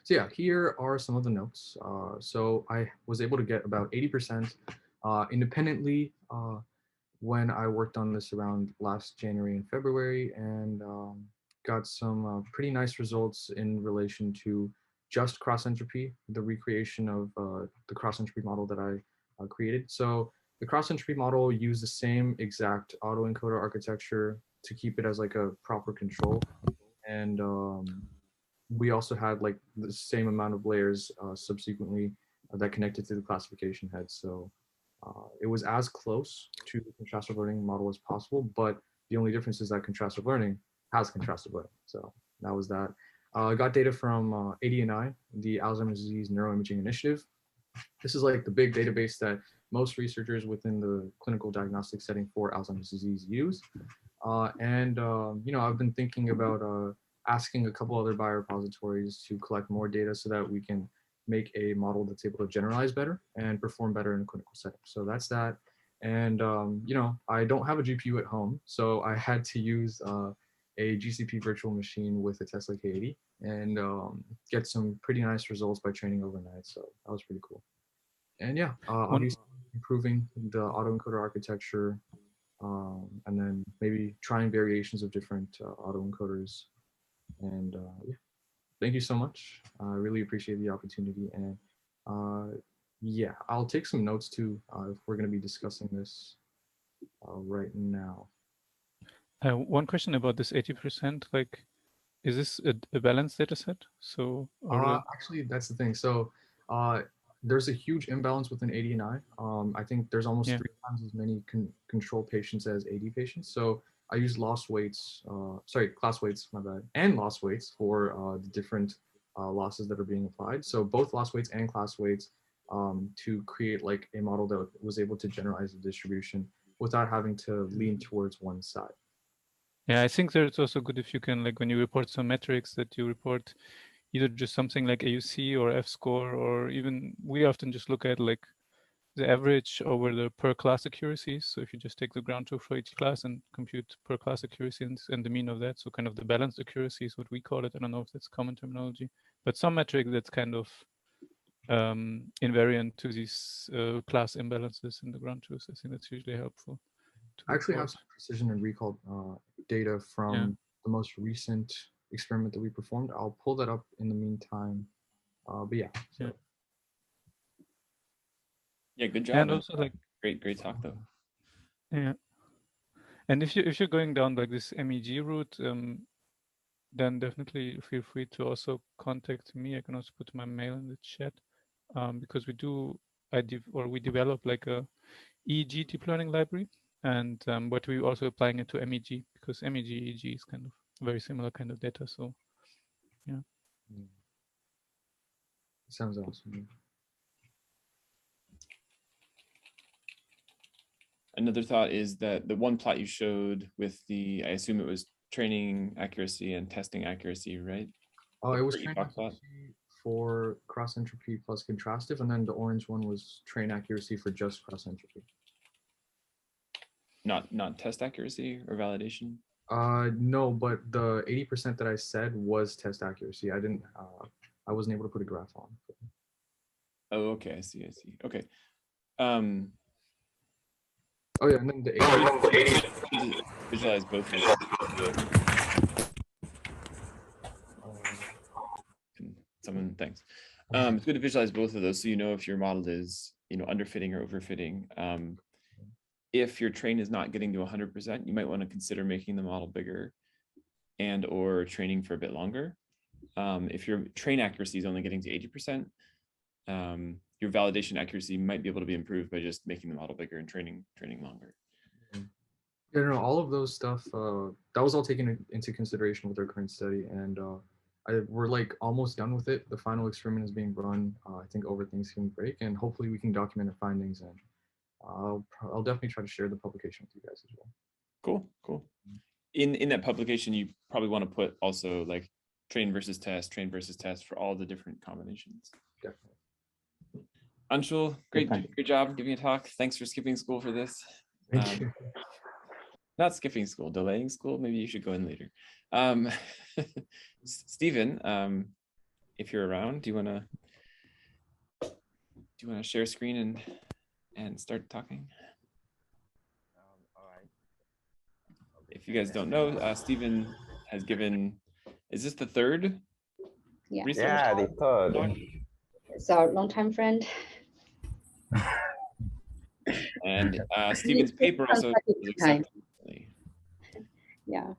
So yeah, here are some of the notes. So I was able to get about 80% independently when I worked on this around last January and February, and got some pretty nice results in relation to just cross entropy, the recreation of the cross entropy model that I created. So the cross entropy model used the same exact autoencoder architecture to keep it as like a proper control. And we also had like the same amount of layers subsequently that connected to the classification head. So it was as close to the contrastive learning model as possible, but the only difference is that contrastive learning has contrastive learning. So that was that. I got data from ADNI, the Alzheimer's Disease Neuroimaging Initiative. This is like the big database that most researchers within the clinical diagnostic setting for Alzheimer's disease use. You know, I've been thinking about asking a couple other biorepositories to collect more data so that we can make a model that's able to generalize better and perform better in a clinical setting. So that's that. And, you know, I don't have a GPU at home, so I had to use a GCP virtual machine with a Tesla K80 and get some pretty nice results by training overnight. So that was pretty cool. And yeah, obviously improving the autoencoder architecture, and then maybe trying variations of different autoencoders. And yeah, thank you so much. I really appreciate the opportunity. And yeah, I'll take some notes too if we're going to be discussing this right now. One question about this 80%, like, is this a balanced data set? So actually, that's the thing. So there's a huge imbalance within AD and I. I think there's almost 3 times as many control patients as AD patients. So I use loss weights, class weights, my bad, and loss weights for the different losses that are being applied. So both loss weights and class weights to create like a model that was able to generalize the distribution without having to lean towards one side. Yeah, I think that it's also good if you can, like, when you report some metrics, that you report either just something like AUC or F-score, or even we often just look at like the average over the per class accuracy. So if you just take the ground truth for each class and compute per class accuracy and the mean of that, so kind of the balanced accuracy is what we call it. I don't know if that's common terminology, but some metric that's kind of invariant to these class imbalances in the ground truth. I think that's usually helpful. I actually have some precision and recall data from the most recent experiment that we performed. I'll pull that up in the meantime. But yeah. So. Yeah, good job. And also like great talk though. Yeah. And if you're going down like this MEG route, then definitely feel free to also contact me. I can also put my mail in the chat because we do we developed like a EEG deep learning library, and but we also applying it to MEG because MEG EEG is kind of very similar kind of data. So yeah. Sounds awesome. Another thought is that the one plot you showed with the, I assume it was training accuracy and testing accuracy, right? Oh, The it was training train plot. accuracy for cross entropy plus contrastive, and then the orange one was train accuracy for just cross entropy. Not test accuracy or validation? No, but the 80% that I said was test accuracy. I didn't, I wasn't able to put a graph on. Oh, okay, I see. Okay. Oh yeah, and then the 80. Visualize both of those. Someone, thanks. It's good to visualize both of those so you know if your model is, underfitting or overfitting. If your train is not getting to 100%, you might want to consider making the model bigger and or training for a bit longer. If your train accuracy is only getting to 80%, your validation accuracy might be able to be improved by just making the model bigger and training longer. Yeah, no, all of those stuff, that was all taken into consideration with our current study, and we're like almost done with it. The final experiment is being run, I think over Thanksgiving break, and hopefully we can document our findings, and I'll definitely try to share the publication with you guys as well. Cool. In that publication, you probably want to put also like train versus test for all the different combinations. Definitely. Anshul, great job giving a talk. Thanks for skipping school for this. Thank you. Not skipping school, delaying school. Maybe you should go in later. Stephen, if you're around, do you want to share screen and start talking? All right. If you guys don't know, Stephen has given. Is this the third? Yeah. research Yeah, the third. talk? It's our longtime friend. And Stephen's paper also was accepted. Yeah,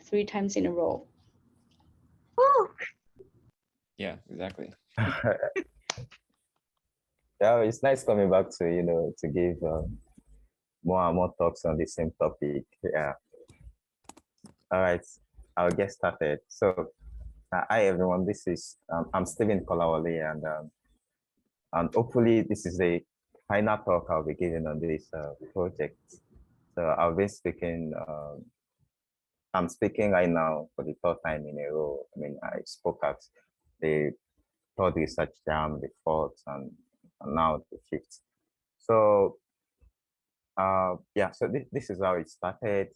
3 times in a row. Yeah, exactly. Yeah, it's nice coming back to to give more and more talks on the same topic. Yeah. All right, I'll get started. So, hi everyone. This is I'm Stephen Kolawole, and hopefully this is the final talk I'll be giving on this project. So I've been speaking. I'm speaking right now for the third time in a row. I mean, I spoke at the third research jam, the fourth, and now the fifth. So, yeah, so this is how it started.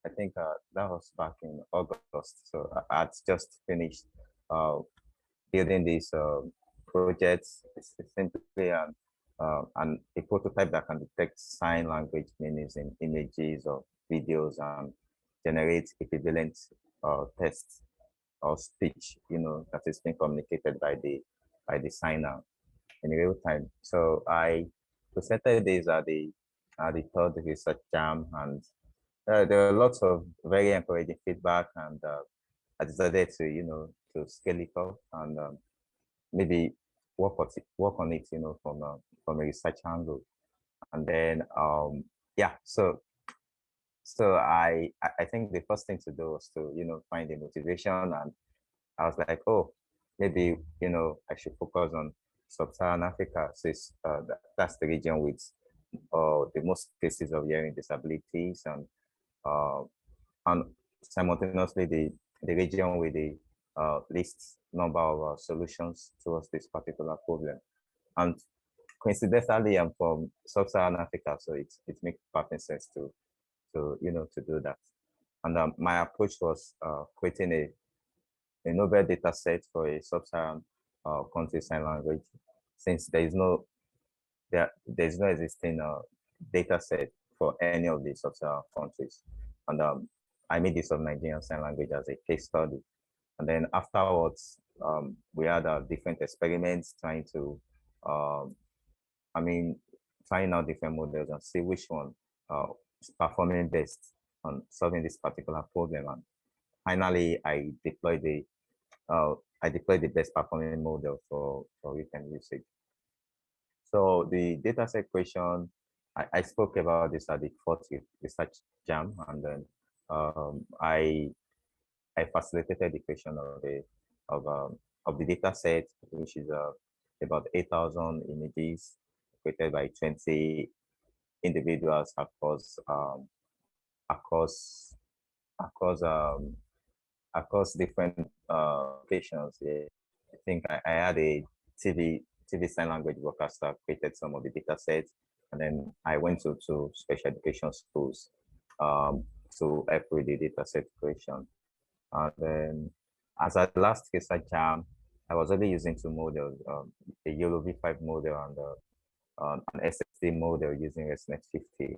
I think that was back in August. So I had just finished building this project. It's simply a prototype that can detect sign language meanings in images or videos and generate equivalent text or speech, that is being communicated by the signer in real time. So I presented this at the third research jam, and there are lots of very encouraging feedback, and I decided to scale it up and maybe work on it, from a research angle. And then yeah, so I think the first thing to do was to find the motivation, and I was like, oh, maybe I should focus on sub-Saharan Africa, since that's the region with the most cases of hearing disabilities, and simultaneously the region with the least number of solutions towards this particular problem. And coincidentally, I'm from sub-Saharan Africa, so it makes perfect sense to do that. And my approach was creating a novel data set for a sub-Saharan country sign language, since there's no existing data set for any of the sub-Saharan countries. And I made use of Nigerian Sign Language as a case study. And then afterwards, we had different experiments trying to, trying out different models and see which one is performing best on solving this particular problem. And finally, I deployed the best performing model for written usage. So the dataset question, I spoke about this at the fourth research jam, and then I facilitated the creation of the data set, which is about 8,000 images created by 20 individuals across across um, across different locations. Yeah. I think I had a TV sign language broadcaster created some of the data sets, and then I went to special education schools to help with the data set creation. And then as a last research jam, I was only using two models, a YOLO V5 model and an SSD model using SNet 50.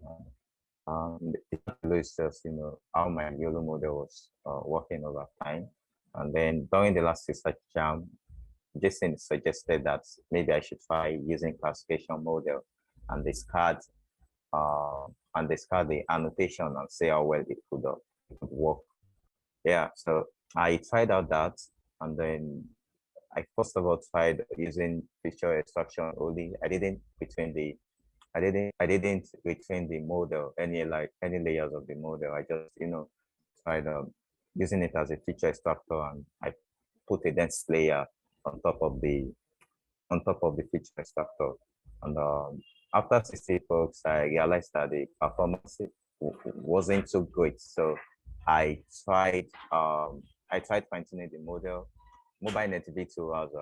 The below is just, how my YOLO model was working over time. And then during the last research jam, Jason suggested that maybe I should try using classification model and discard the annotation and see how well it could work. Yeah, so I tried out that, and then I first of all tried using feature extraction only. I didn't retrain the model, any layers of the model. I just tried using it as a feature extractor, and I put a dense layer on top of the feature extractor. And after 60 folks, I realized that the performance wasn't so great. So I tried fine-tuning the model. Mobile Net V2 has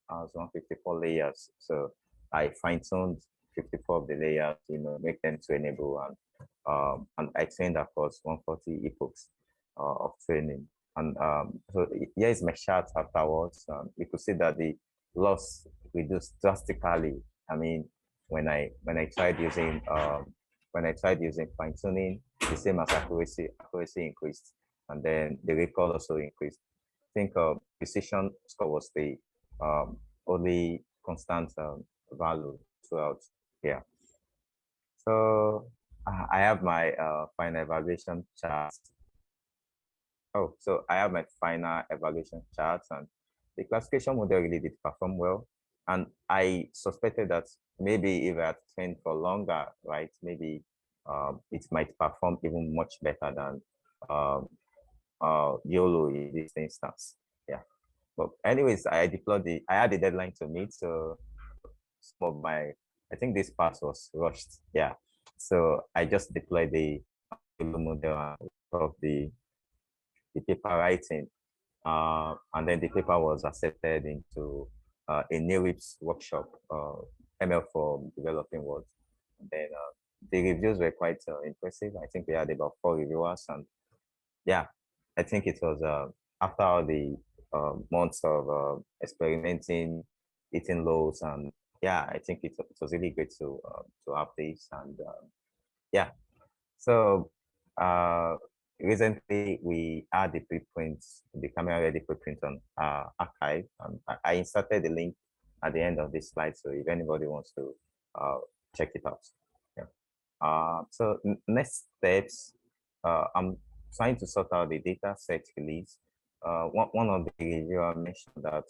154 layers. So I fine-tuned 54 of the layers, make them trainable, and I trained across 140 epochs of training. And so here is my chart afterwards. You could see that the loss reduced drastically. I mean, when I tried using fine tuning, the same as accuracy increased, and then the recall also increased. I think precision score was the only constant value throughout. Yeah. So I have my final evaluation chart. Oh, so I have my final evaluation charts, and the classification model really did perform well. And I suspected that maybe if I had trained for longer, right, maybe it might perform even much better than YOLO in this instance. Yeah. But anyways, I had a deadline to meet, so some of I think this part was rushed. Yeah. So I just deployed the YOLO model of the paper writing. And then the paper was accepted into a NeoWIPS workshop, ML for developing words. And then the reviews were quite impressive. I think we had about 4 reviewers, and yeah, I think it was after all the months of experimenting, eating lows, and yeah, I think it was really great to have this, and yeah. So recently we had the preprints, the camera ready preprint on archive, and I inserted the link at the end of this slide. So if anybody wants to check it out. Yeah. So next steps, I'm trying to sort out the data set release. One of the reviewer mentioned that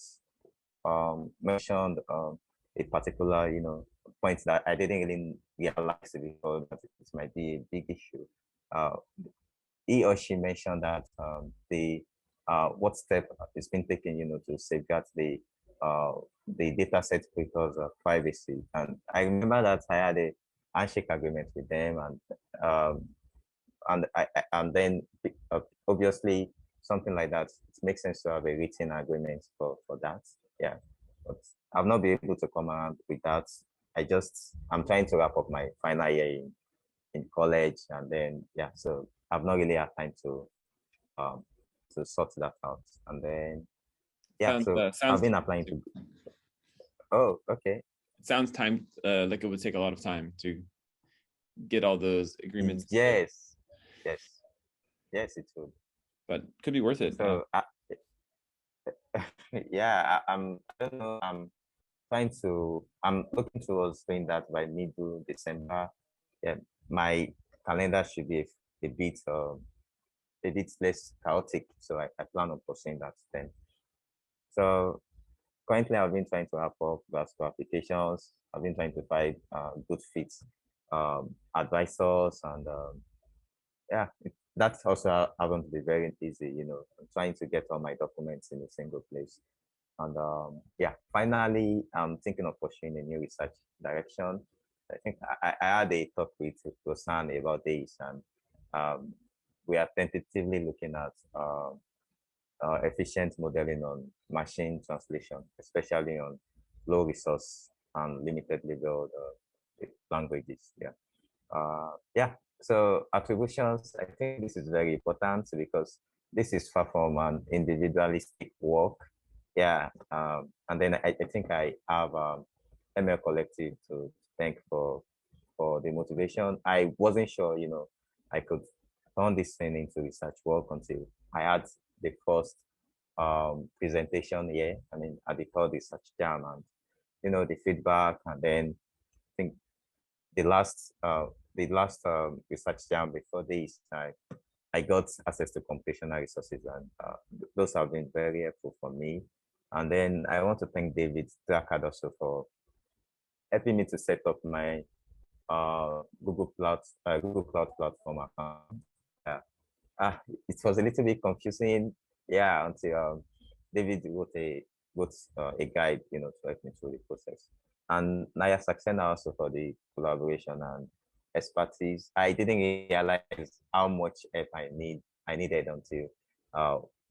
a particular, point that I didn't really realize before that it might be a big issue. He or she mentioned that what step is being taken, to safeguard the data set creators' privacy. And I remember that I had a handshake agreement with them, and then obviously something like that, it makes sense to have a written agreement for that. Yeah, but I've not been able to come around with that. I'm trying to wrap up my final year in college, and then yeah, so I've not really had time to sort that out. And then yeah, I've been applying to. Oh, okay. It sounds time like it would take a lot of time to get all those agreements. Yes, it would. But could be worth it. So yeah, I don't know. I'm looking towards doing that by middle December. Yeah, my calendar should be a bit less chaotic, so I plan on pursuing that then. So currently I've been trying to wrap up graphical applications, I've been trying to find good fits advisors, and yeah, that's also haven't to be very easy. I'm trying to get all my documents in a single place. And yeah, finally, I'm thinking of pursuing a new research direction. I think I had a talk with Rosanne about this, and we are tentatively looking at efficient modeling on machine translation, especially on low resource and limited level languages. Yeah. Yeah. So attributions, I think this is very important because this is far from an individualistic work. Yeah. And then I think I have ML Collective to thank for the motivation. I wasn't sure, I could turn this thing into research work until I had the first presentation here. I mean, at the third research jam, and the feedback, and then I think the last research jam before this, I got access to computational resources, and those have been very helpful for me. And then I want to thank David Drackard also for helping me to set up my Google Cloud platform account. It was a little bit confusing, yeah, until David wrote a guide, to help me through the process. And Naya Saxena also for the collaboration and expertise. I didn't realize how much help I needed until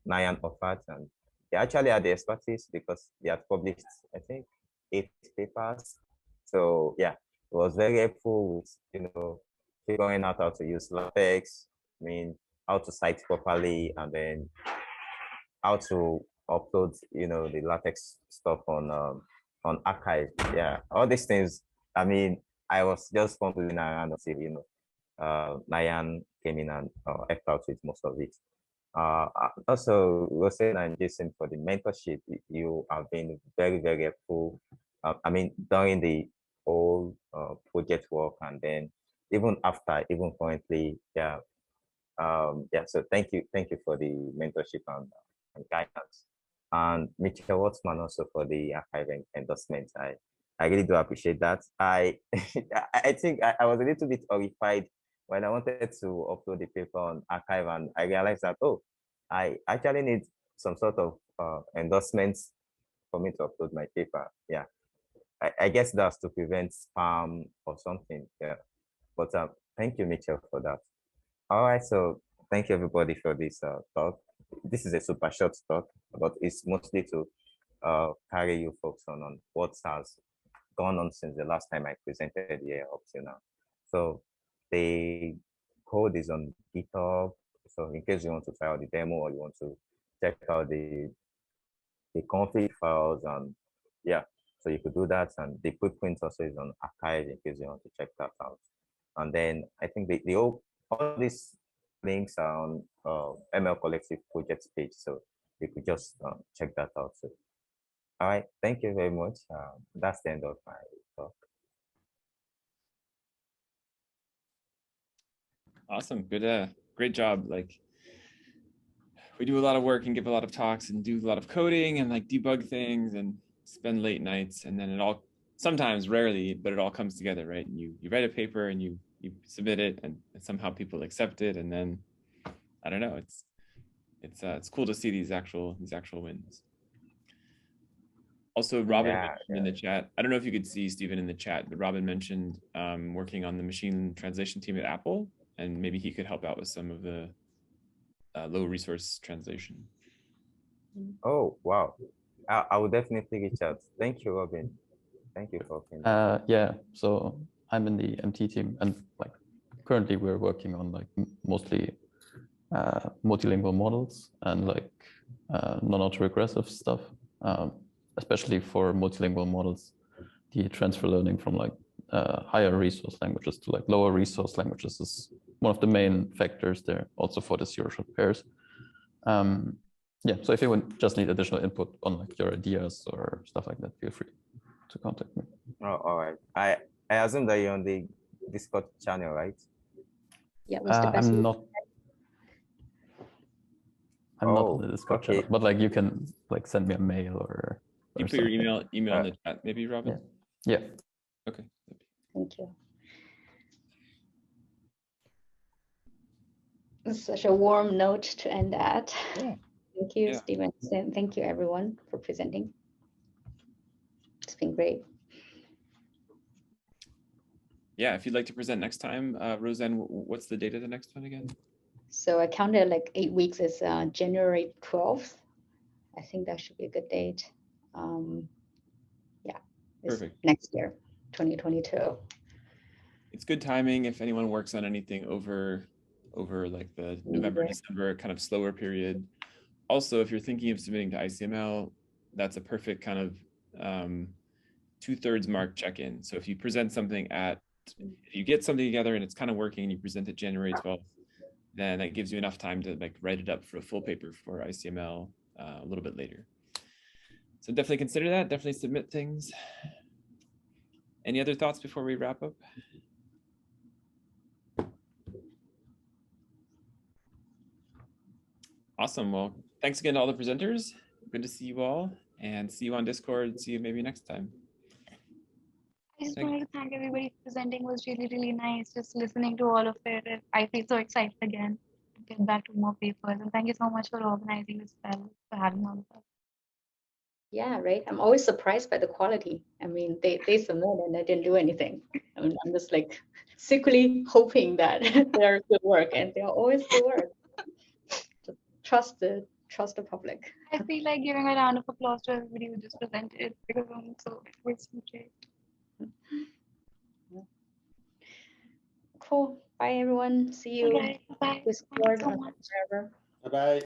Naya offered, and they actually had the expertise because they had published, I think, 8 papers. So yeah, it was very helpful with figuring out how to use LaTeX. I mean, how to cite properly, and then how to upload, the LaTeX stuff on archive. Yeah, all these things. I mean, I was just fumbling around until Nayan came in and helped out with most of it. Also, Rosen and Jason, for the mentorship, you have been very, very helpful. I mean, during the whole project work, and then even after, even currently, yeah. Yeah, so thank you for the mentorship and guidance. And Mitchell Wattsman also for the archiving endorsement. I really do appreciate that. I think I was a little bit horrified when I wanted to upload the paper on archive, and I realized that, oh, I actually need some sort of endorsements for me to upload my paper. Yeah, I guess that's to prevent spam or something. Yeah, but thank you, Mitchell, for that. All right, so thank you everybody for this talk. This is a super short talk, but it's mostly to carry you folks on what has gone on since the last time I presented here up to now. So the code is on GitHub. So in case you want to try out the demo, or you want to check out the config files, and yeah, so you could do that. And the preprint also is on archive in case you want to check that out. And then I think all these links are on ML Collective project page, so you could just check that out. So, all right, thank you very much. That's the end of my talk. Awesome, good, great job. Like, we do a lot of work and give a lot of talks and do a lot of coding and like debug things and spend late nights, and then it all sometimes, rarely, but it all comes together, right? And you write a paper and you submit it, and somehow people accept it, and then I don't know, it's cool to see these actual wins. Also, Robin mentioned in the chat, I don't know if you could see Stephen in the chat, but Robin mentioned working on the machine translation team at Apple, and maybe he could help out with some of the low resource translation. Oh, wow. I will definitely reach out. Thank you, Robin. Thank you for yeah, so I'm in the MT team, and like currently we're working on like mostly multilingual models and like non-autoregressive stuff, especially for multilingual models, the transfer learning from like higher resource languages to like lower resource languages is one of the main factors there, also for the zero-shot pairs. Yeah, so if you would just need additional input on like your ideas or stuff like that, feel free to contact me. Oh, all right. I assume that you're on the Discord channel, right? Yeah, what's the best? I'm not on the Discord channel, but like you can like send me a mail or you put your email in the chat, maybe, Robin? Yeah. Okay. Thank you. It's such a warm note to end at. Yeah. Thank you, Yeah. Stephen. Thank you, everyone, for presenting. It's been great. Yeah, if you'd like to present next time, Roseanne, what's the date of the next one again? So I counted like 8 weeks is January 12th. I think that should be a good date. Yeah, it's Perfect. next year, 2022. It's good timing if anyone works on anything over like the November, Yeah. December kind of slower period. Also, if you're thinking of submitting to ICML, that's a perfect kind of 2/3 mark check-in. So if you present something if you get something together and it's kind of working and you present it January 12th, then that gives you enough time to like write it up for a full paper for ICML a little bit later. So definitely consider that, definitely submit things. Any other thoughts before we wrap up? Awesome. Well, thanks again to all the presenters. Good to see you all and see you on Discord. See you maybe next time. I just wanted to thank everybody for presenting. It was really, really nice just listening to all of it. I feel so excited again to get back to more papers. And thank you so much for organizing this well, for having all of us. Yeah, right. I'm always surprised by the quality. I mean, they submit and I didn't do anything. I mean, I'm just like secretly hoping that they're good work, and they're always good work. Just trust the public. I feel like giving a round of applause to everybody who just presented because I'm so great. Cool. Bye, everyone. See you. Okay, bye. Thank you Discord so or much. wherever. Bye-bye.